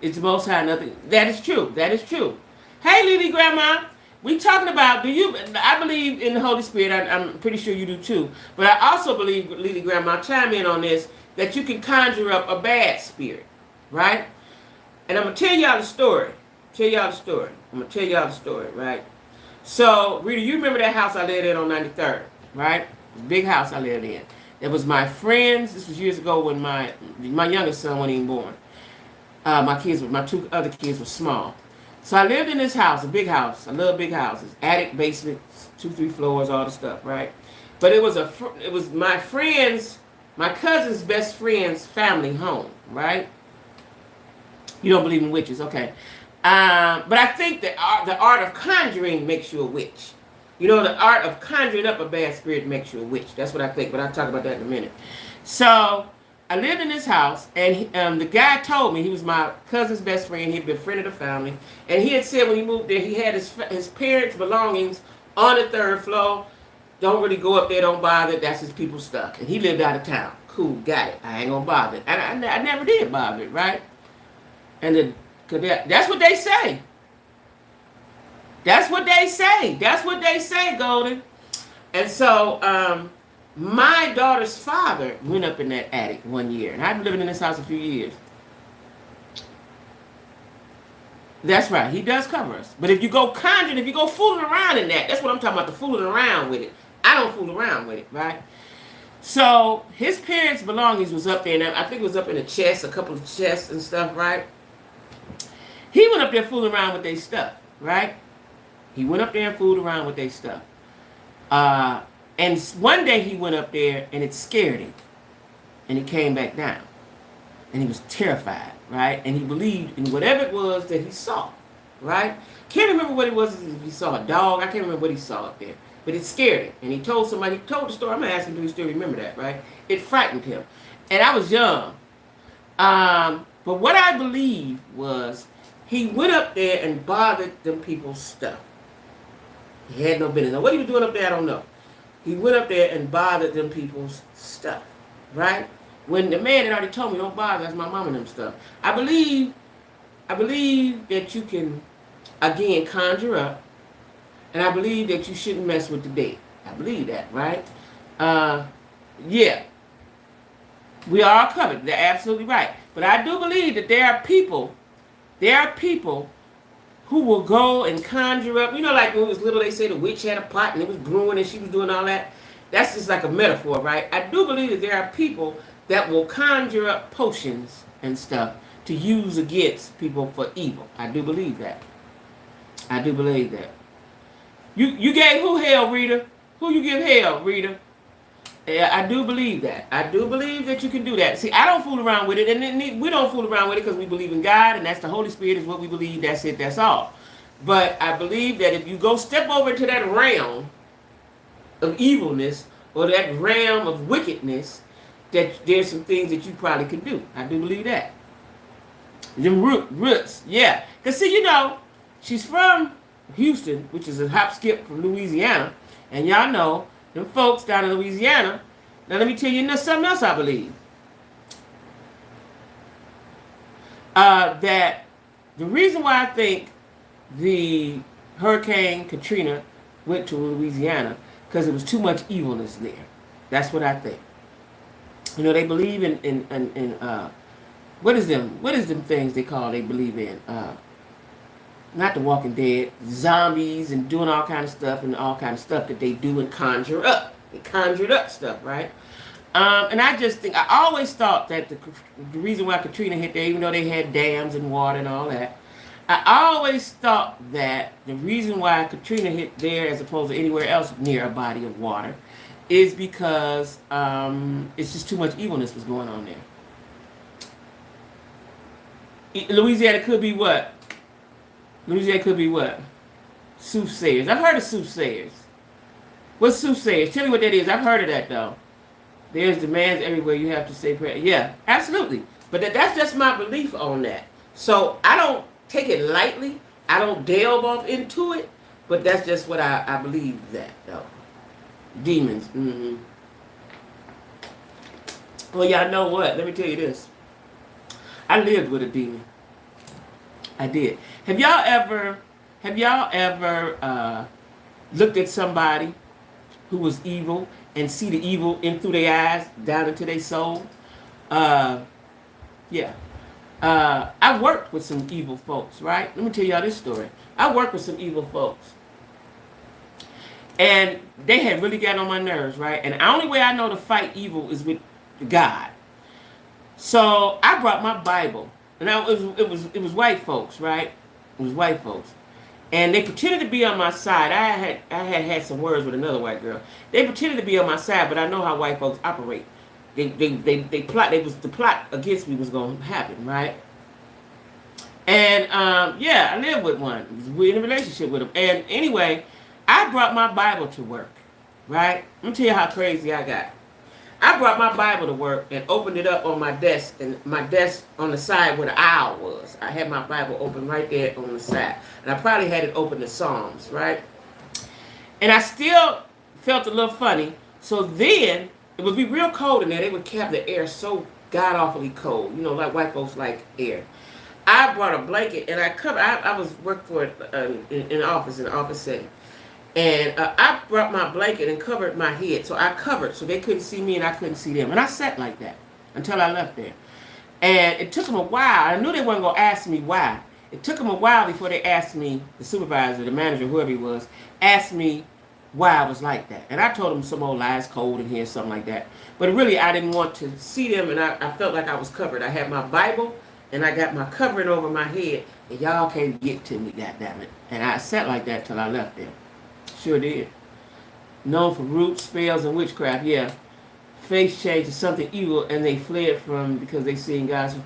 It's the Most High. Nothing. That is true. That is true. Hey, Lily Grandma. We talking about, do you, I believe in the Holy Spirit. I'm pretty sure you do too. But I also believe, Lily Grandma, chime in on this, that you can conjure up a bad spirit, right? And I'm going to tell y'all the story. I'm going to tell y'all the story, right? So, Rita, you remember that house I lived in on 93rd, right? The big house I lived in. It was my friends. This was years ago when my youngest son wasn't even born. My two other kids were small. So I lived in this house, a big house. I love big houses. Attic, basement, 2-3 floors, all the stuff, right? But it was my cousin's best friend's family home, right? You don't believe in witches, okay? But I think that the art of conjuring makes you a witch. You know, the art of conjuring up a bad spirit makes you a witch. That's what I think, but I'll talk about that in a minute. So I lived in this house, and the guy told me, he was my cousin's best friend. He'd been a friend of the family. And he had said when he moved there, he had his parents' belongings on the 3rd floor. Don't really go up there, don't bother. That's his people's stuff. And he lived out of town. Cool, got it. I ain't gonna bother it. And I never did bother it, right? And that's what they say. That's what they say. That's what they say, Golden. And so, my daughter's father went up in that attic one year. And I've been living in this house a few years. That's right. He does cover us. But if you go conjuring, if you go fooling around in that's what I'm talking about, the fooling around with it. I don't fool around with it, right? So, his parents' belongings was up there. And I think it was up in a chest, a couple of chests and stuff, right? He went up there fooling around with their stuff, right? He went up there and fooled around with their stuff. And one day he went up there and it scared him. And he came back down. And he was terrified, right? And he believed in whatever it was that he saw, right? Can't remember what it was, if he saw a dog. I can't remember what he saw up there. But it scared him. And he told somebody, he told the story. I'm going to ask him, do he still remember that, right? It frightened him. And I was young. But what I believe was he went up there and bothered them people's stuff. He had no business. Now, what he was doing up there, I don't know. He went up there and bothered them people's stuff, right? When the man had already told me, don't bother, that's my mom and them stuff. I believe that you can, again, conjure up, and I believe that you shouldn't mess with the dead. I believe that, right? Yeah. We are covered. They're absolutely right. But I do believe that there are people who will go and conjure up. You know, like when we was little, they say the witch had a pot and it was brewing and she was doing all that. That's just like a metaphor, right? I do believe that there are people that will conjure up potions and stuff to use against people for evil. I do believe that. I do believe that. You gave who hell, Rita? Who you give hell, Rita? Yeah, I do believe that. I do believe that you can do that. See, I don't fool around with it, and we don't fool around with it because we believe in God, and that's the Holy Spirit is what we believe. That's it. That's all. But I believe that if you go step over to that realm of evilness or that realm of wickedness, that there's some things that you probably can do. I do believe that. Them roots, yeah. Because see, you know, she's from Houston, which is a hop skip from Louisiana, and y'all know them folks down in Louisiana. Now let me tell you something else I believe. That the reason why I think the Hurricane Katrina went to Louisiana, because there was too much evilness there. That's what I think. You know, they believe in what is them things they believe in? Not the Walking Dead, zombies and doing all kind of stuff that they do and conjure up. They conjured up stuff, right? And I always thought that the reason why Katrina hit there, even though they had dams and water and all that, I always thought that the reason why Katrina hit there as opposed to anywhere else near a body of water is because it's just too much evilness was going on there. Louisiana could be what? Louisiana could be what? Soothsayers. I've heard of soothsayers. What's soothsayers? Tell me what that is. I've heard of that, though. There's demands everywhere. You have to say prayer. Yeah, absolutely. But that's just my belief on that. So I don't take it lightly. I don't delve off into it. But that's just what I believe that, though. Demons. Well, y'all know what? Let me tell you this. I lived with a demon. I did. Have y'all ever looked at somebody who was evil and see the evil in through their eyes down into their soul? Uh, yeah. I worked with some evil folks, right? Let me tell y'all this story. I worked with some evil folks. And they had really got on my nerves, right? And the only way I know to fight evil is with God. So I brought my Bible. And it was white folks, right? It was white folks. And they pretended to be on my side. I had some words with another white girl. They pretended to be on my side, but I know how white folks operate. They plot. The plot against me was going to happen, right? And yeah, I lived with one. We're in a relationship with him. And anyway, I brought my Bible to work, right? Let me tell you how crazy I got. I brought my Bible to work and opened it up on my desk, and my desk on the side where the aisle was. I had my Bible open right there on the side. And I probably had it open to Psalms, right? And I still felt a little funny. So then, it would be real cold in there. They would have the air so god-awfully cold. You know, like white folks like air. I brought a blanket, and I was working for in an office setting. And I brought my blanket and covered my head. So I covered so they couldn't see me and I couldn't see them. And I sat like that until I left there. And it took them a while. I knew they weren't going to ask me why. It took them a while before they asked me, the supervisor, the manager, whoever he was, asked me why I was like that. And I told them some old lies, cold in here, something like that. But really, I didn't want to see them, and I felt like I was covered. I had my Bible, and I got my covering over my head, and y'all can't get to me, goddammit. And I sat like that till I left there. Sure did. Known for roots, spells, and witchcraft. Yeah. Face change to something evil, and they fled from because they seen God's.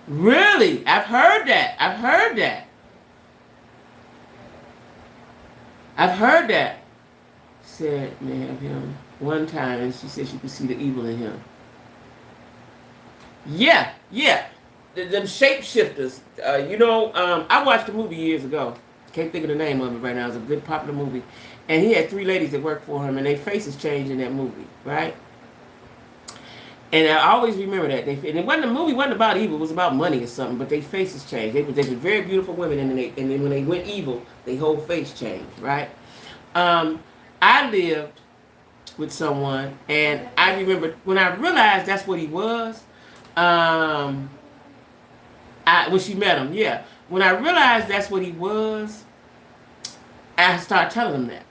Really? I've heard that. I've heard that. I've heard that. Said, may have him one time, and she said she could see the evil in him. Yeah, yeah. Them shapeshifters. I watched a movie years ago. Can't think of the name of it right now. It's a good popular movie. And he had 3 ladies that worked for him, and their faces changed in that movie, right? And I always remember that. The movie wasn't about evil. It was about money or something, but their faces changed. They were very beautiful women, and then when they went evil, their whole face changed, right? I lived with someone, and I remember when I realized that's what he was, when she met him, yeah. When I realized that's what he was, I started telling him that.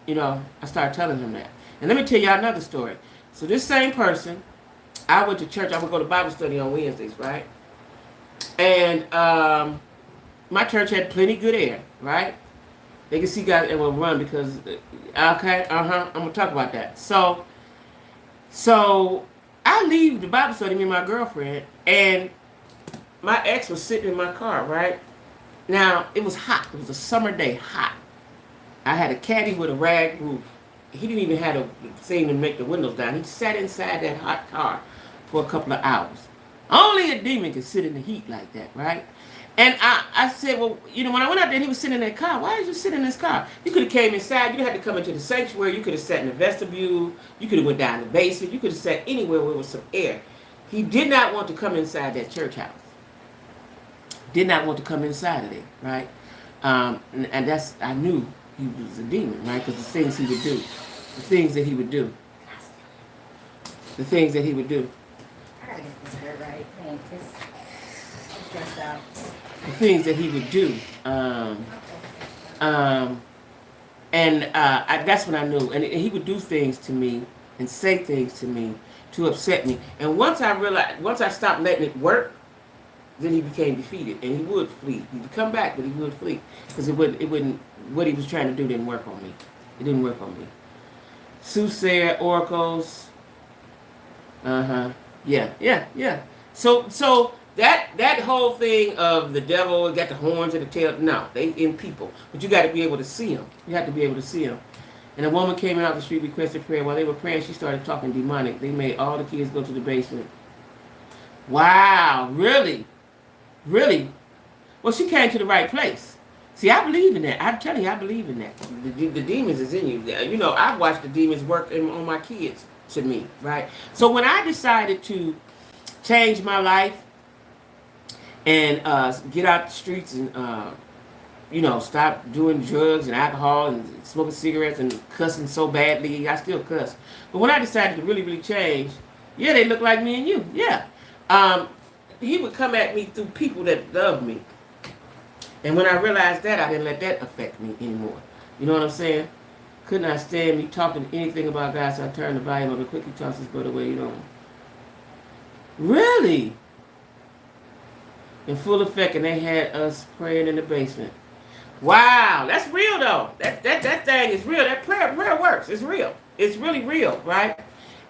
I started telling him that. And let me tell y'all another story. So this same person, I went to church. I would go to Bible study on Wednesdays, right? And my church had plenty good air, right? They could see guys that will run because, okay, I'm going to talk about that. So I leave the Bible study, me and my girlfriend, and my ex was sitting in my car, right? Now, it was hot. It was a summer day, hot. I had a caddy with a rag roof. He didn't even have a thing to make the windows down. He sat inside that hot car for a couple of hours. Only a demon could sit in the heat like that, right? And I said, well, when I went out there, he was sitting in that car. Why did you sit in this car? You could have came inside. You didn't have to come into the sanctuary. You could have sat in the vestibule. You could have went down the basement. You could have sat anywhere where there was some air. He did not want to come inside that church house. Did not want to come inside of there, right? And that's, I knew he was a demon, right? Because the things he would do. The things that he would do. The things that he would do. I gotta get this hair right. It's stressed out. The things that he would do. That's when I knew. And he would do things to me and say things to me to upset me. And once I stopped letting it work, then he became defeated, and he would flee. He would come back, but he would flee because it wouldn't. What he was trying to do didn't work on me. It didn't work on me. Soothsayer, oracles. Yeah. So that whole thing of the devil got the horns and the tail. No, they in people, but you got to be able to see them. You have to be able to see them. And a woman came out the street, requested prayer. While they were praying, she started talking demonic. They made all the kids go to the basement. Wow, really? Really? Well, she came to the right place. See, I believe in that. I'm telling you, I believe in that. The demons is in you. You know, I've watched the demons work on my kids to me, right? So when I decided to change my life and get out the streets and, you know, stop doing drugs and alcohol and smoking cigarettes and cussing so badly, I still cuss. But when I decided to really, really change, yeah, they look like me and you. Yeah. He would come at me through people that love me. And when I realized that, I didn't let that affect me anymore. You know what I'm saying? Could not stand me talking anything about God, so I turned the volume up and quickly tossed his butt away, you know. Really? In full effect, and they had us praying in the basement. Wow, that's real though. That thing is real. That prayer works. It's real. It's really real, right?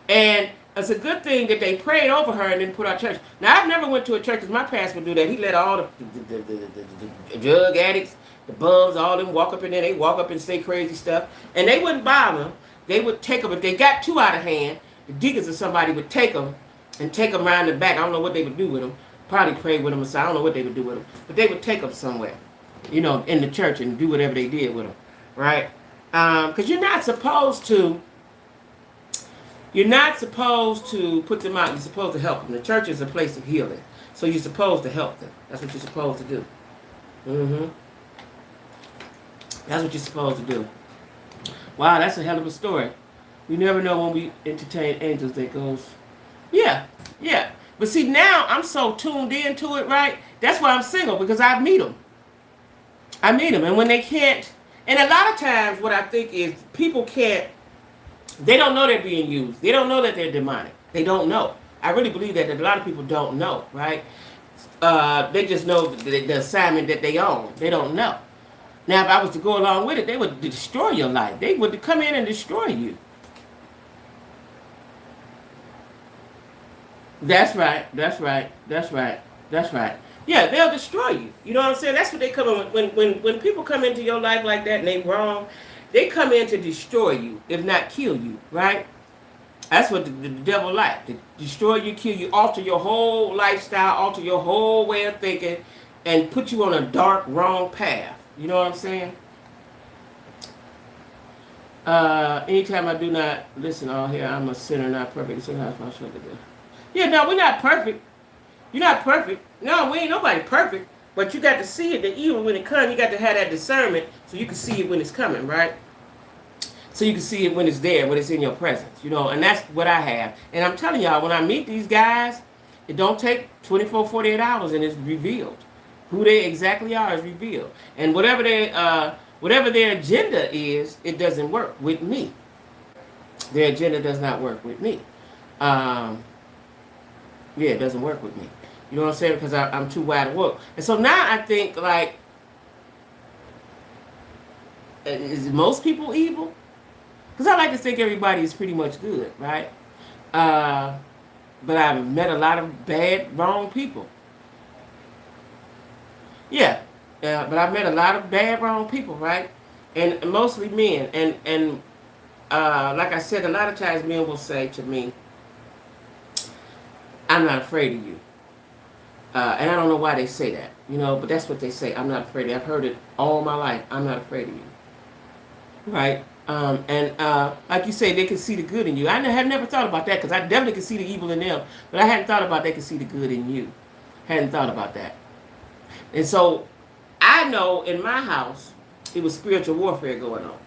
And it's a good thing that they prayed over her and then put our church. Now, I've never went to a church because my pastor would do that. He let all the drug addicts, the bums, all them walk up in there. They walk up and say crazy stuff. And they wouldn't bother them. They would take them. If they got too out of hand, the deacons or somebody would take them and take them around the back. I don't know what they would do with them. Probably pray with them or something. I don't know what they would do with them. But they would take them somewhere, you know, in the church and do whatever they did with them, right? Because you're not supposed to put them out. You're supposed to help them. The church is a place of healing. So you're supposed to help them. That's what you're supposed to do. That's what you're supposed to do. Wow, that's a hell of a story. We never know when we entertain angels that goes, yeah. But see, now I'm so tuned into it, right? That's why I'm single, because I meet them. And when they can't, and a lot of times what I think is people can't, they don't know they're being used. They don't know that they're demonic. They don't know. I really believe that a lot of people don't know, right? They just know the assignment that they own. They don't know. Now, if I was to go along with it, they would destroy your life. They would come in and destroy you. That's right. Yeah, they'll destroy you. You know what I'm saying? That's what they come in. When people come into your life like that and they wrong, they come in to destroy you, if not kill you, right? That's what the devil likes. To destroy you, kill you, alter your whole lifestyle, alter your whole way of thinking, and put you on a dark, wrong path. You know what I'm saying? Anytime I do not listen all here, I'm a sinner, not perfect. So that's my struggle there. Yeah, no, we're not perfect. You're not perfect. No, we ain't nobody perfect. But you got to see it, the evil when it comes. You got to have that discernment so you can see it when it's coming, right? So you can see it when it's there, when it's in your presence, you know. And that's what I have. And I'm telling y'all, when I meet these guys, it don't take 24, 48 hours and it's revealed. Who they exactly are is revealed. And whatever their agenda is, it doesn't work with me. Their agenda does not work with me. Yeah, it doesn't work with me. You know what I'm saying? Because I'm too wide awake. And so now I think, like, is most people evil? Because I like to think everybody is pretty much good, right? But I've met a lot of bad, wrong people. Yeah. But I've met a lot of bad, wrong people, right? And mostly men. And like I said, a lot of times men will say to me, I'm not afraid of you. And I don't know why they say that, you know, but that's what they say. I'm not afraid of you. I've heard it all my life. I'm not afraid of you. Right? Like you say, they can see the good in you. I have never thought about that because I definitely can see the evil in them. But I hadn't thought about they can see the good in you. Hadn't thought about that. And so I know in my house, it was spiritual warfare going on.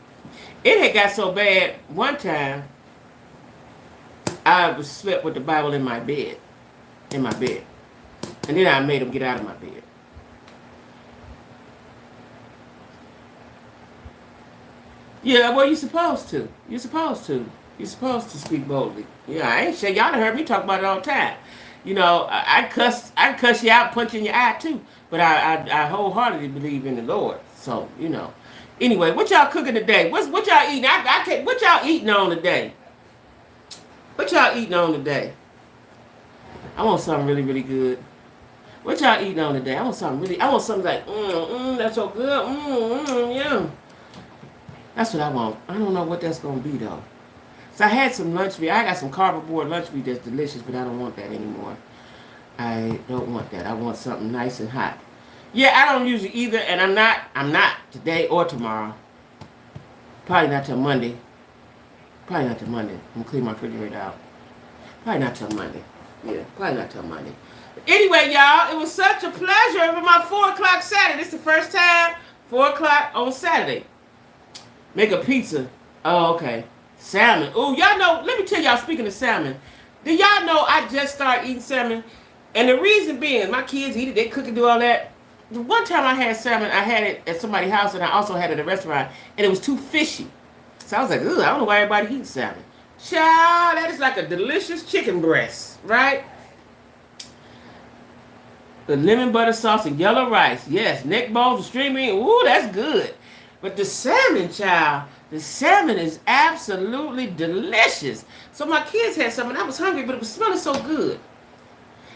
It had got so bad one time, I was slept with the Bible in my bed. And then I made them get out of my bed. Yeah, well, you're supposed to. You're supposed to speak boldly. Yeah, I ain't sure y'all done heard me talk about it all the time. You know, I cuss you out, punch you in your eye too. But I wholeheartedly believe in the Lord. So, you know. Anyway, what y'all cooking today? What y'all eating? What y'all eating on today? What y'all eating on today? I want something really, really good. What y'all eating on today? I want something like, that's so good, yeah. That's what I want. I don't know what that's going to be, though. So I had some lunch meat. I got some cardboard lunch meat that's delicious, but I don't want that anymore. I don't want that. I want something nice and hot. Yeah, I don't usually either, and I'm not today or tomorrow. Probably not till Monday. Probably not till Monday. I'm gonna clean my refrigerator out. Probably not till Monday. Yeah, probably not till Monday. But anyway, y'all, it was such a pleasure for my 4 o'clock Saturday. This is the first time 4 o'clock on Saturday. Make a pizza. Oh, okay. Salmon. Oh, y'all know, let me tell y'all, speaking of salmon, do y'all know I just started eating salmon? And the reason being, my kids eat it, they cook and do all that. The one time I had salmon, I had it at somebody's house, and I also had it at a restaurant, and it was too fishy. So I was like, ugh, I don't know why everybody eats salmon. Child, that is like a delicious chicken breast, right? The lemon butter sauce and yellow rice. Yes, neck bones and string bean. Ooh, that's good. But the salmon, child, the salmon is absolutely delicious. So my kids had some, and I was hungry, but it was smelling so good.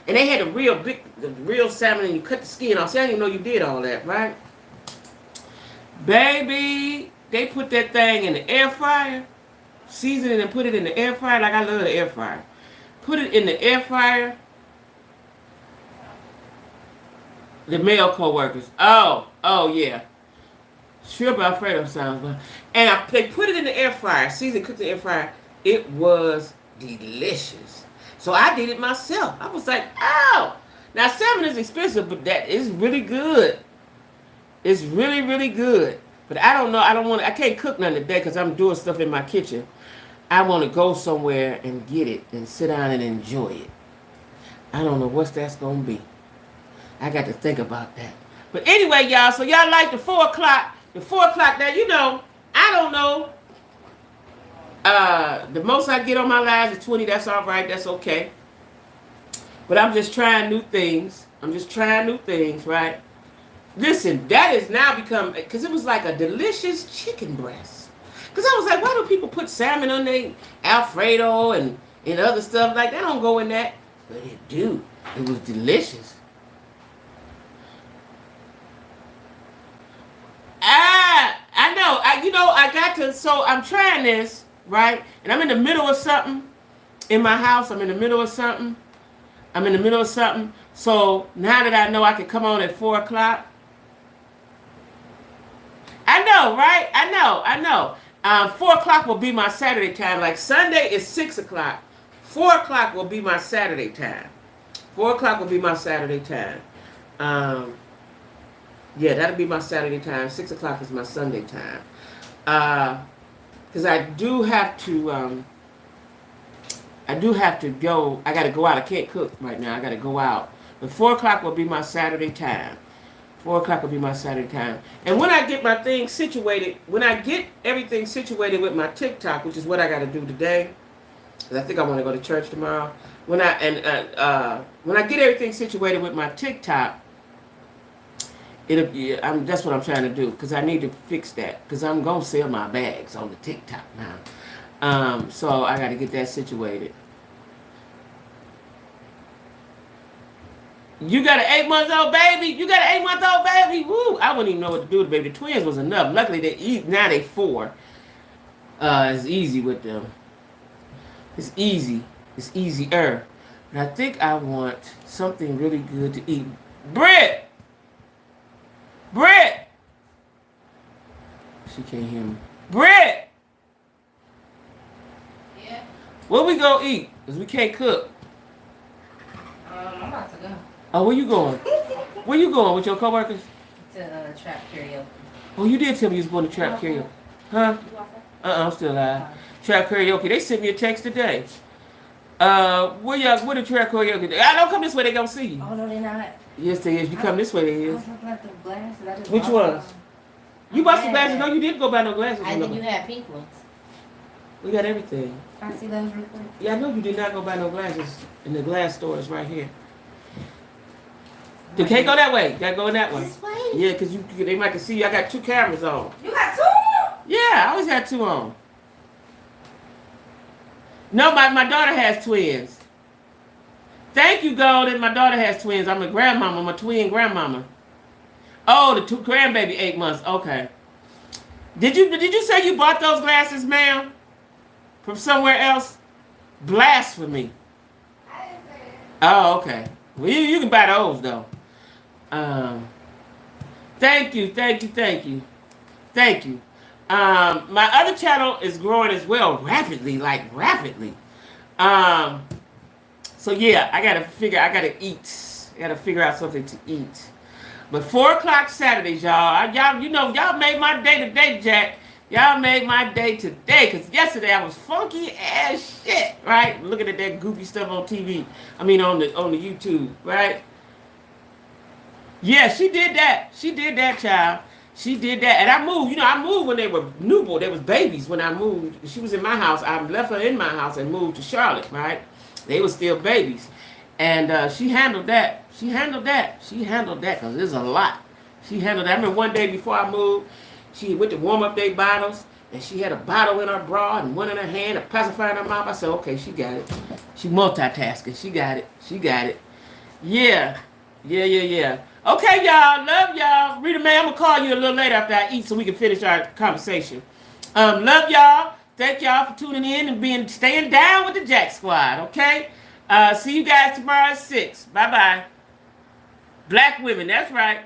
And they had the real salmon, and you cut the skin off. See, I didn't even know you did all that, right? Baby, they put that thing in the air fryer, season it and put it in the air fryer. Like, I love the air fryer. Put it in the air fryer. The male co-workers. Oh, yeah. Shrimp Alfredo sounds good. And they put it in the air fryer, seasoned, cooked in the air fryer. It was delicious. So I did it myself. I was like, oh. Now, salmon is expensive, but that is really good. It's really, really good. But I don't know. I can't cook nothing today because I'm doing stuff in my kitchen. I want to go somewhere and get it and sit down and enjoy it. I don't know what that's going to be. I got to think about that. But anyway, y'all, so y'all like the 4 o'clock. The 4 o'clock, now, you know, I don't know. The most I get on my lives is 20. That's all right. That's okay. But I'm just trying new things. Right? Listen, that has now become, because it was like a delicious chicken breast. Because I was like, why do people put salmon on their Alfredo and other stuff? Like, that don't go in that. But it do. It was delicious. I know. I got to, so I'm trying this, right? And I'm in the middle of something in my house. I'm in the middle of something. So now that I know I can come on at 4 o'clock. I know, right? I know. 4 o'clock will be my Saturday time. Like, Sunday is 6 o'clock. 4 o'clock will be my Saturday time. 4 o'clock will be my Saturday time. Yeah, that'll be my Saturday time. 6 o'clock is my Sunday time. Because I do have to go. I got to go out. I can't cook right now. I got to go out. But 4 o'clock will be my Saturday time. 4 o'clock will be my Saturday time. And when I get my things situated, when I get everything situated with my TikTok, which is what I got to do today, because I think I want to go to church tomorrow. When I get everything situated with my TikTok, that's what I'm trying to do, because I need to fix that, because I'm going to sell my bags on the TikTok now. So I got to get that situated. You got an 8-month-old baby? You got an 8-month-old baby? Woo! I wouldn't even know what to do with the baby. The twins was enough. Luckily, now they 4. It's easy with them. It's easy. It's easier. But I think I want something really good to eat. Britt! She can't hear me. Britt! Yeah. What we gonna eat? Because we can't cook. I'm about to go. Oh, where you going? Where you going with your coworkers? To trap karaoke. Oh, you did tell me you was going to trap karaoke. Huh? I'm still alive. Trap karaoke. They sent me a text today. Where the trap karaoke? I don't come this way, they gonna see you. Oh, no, they're not. Yes, they is. You come this way, they I is. was looking at the glasses. Which ones? You bought some glasses? No, you didn't go buy no glasses. I think you had pink ones. We got everything. Can I see those real quick? Yeah, I know you did not go buy no glasses in the glass stores right here. You can't go that way. You gotta go in that way. This way? Yeah, because they might can see you. I got 2 cameras on. You got 2? Yeah, I always had 2 on. No, my daughter has twins. Thank you, Golden. My daughter has twins. I'm a grandmama. I'm a twin grandmama. Oh, the 2 grandbaby 8 months. Okay. Did you say you bought those glasses, ma'am? From somewhere else? Blasphemy. Oh, okay. Well, you can buy those though. Thank you, thank you, thank you, thank you. My other channel is growing as well, rapidly, like rapidly. Um, so yeah, I gotta eat. I gotta figure out something to eat. But 4 o'clock Saturdays, y'all, y'all made my day today, Jack. Y'all made my day today, cause yesterday I was funky as shit, right? Looking at that goofy stuff on TV. I mean, on the YouTube, right? Yeah, she did that. She did that, child. She did that, and I moved. I moved when they were newborn. They was babies when I moved. She was in my house. I left her in my house and moved to Charlotte. Right? They were still babies, and she handled that. She handled that. She handled that because there's a lot. She handled that. I remember one day before I moved, she went to warm up their bottles, and she had a bottle in her bra and one in her hand, a pacifier in her mouth. I said, okay, she got it. She multitasking. She got it. She got it. Yeah. Yeah, yeah, yeah. Okay, y'all. Love y'all. Rita Mae, I'm going to call you a little later after I eat so we can finish our conversation. Love y'all. Thank y'all for tuning in and staying down with the Jack Squad, okay? See you guys tomorrow at 6. Bye-bye. Black women, that's right.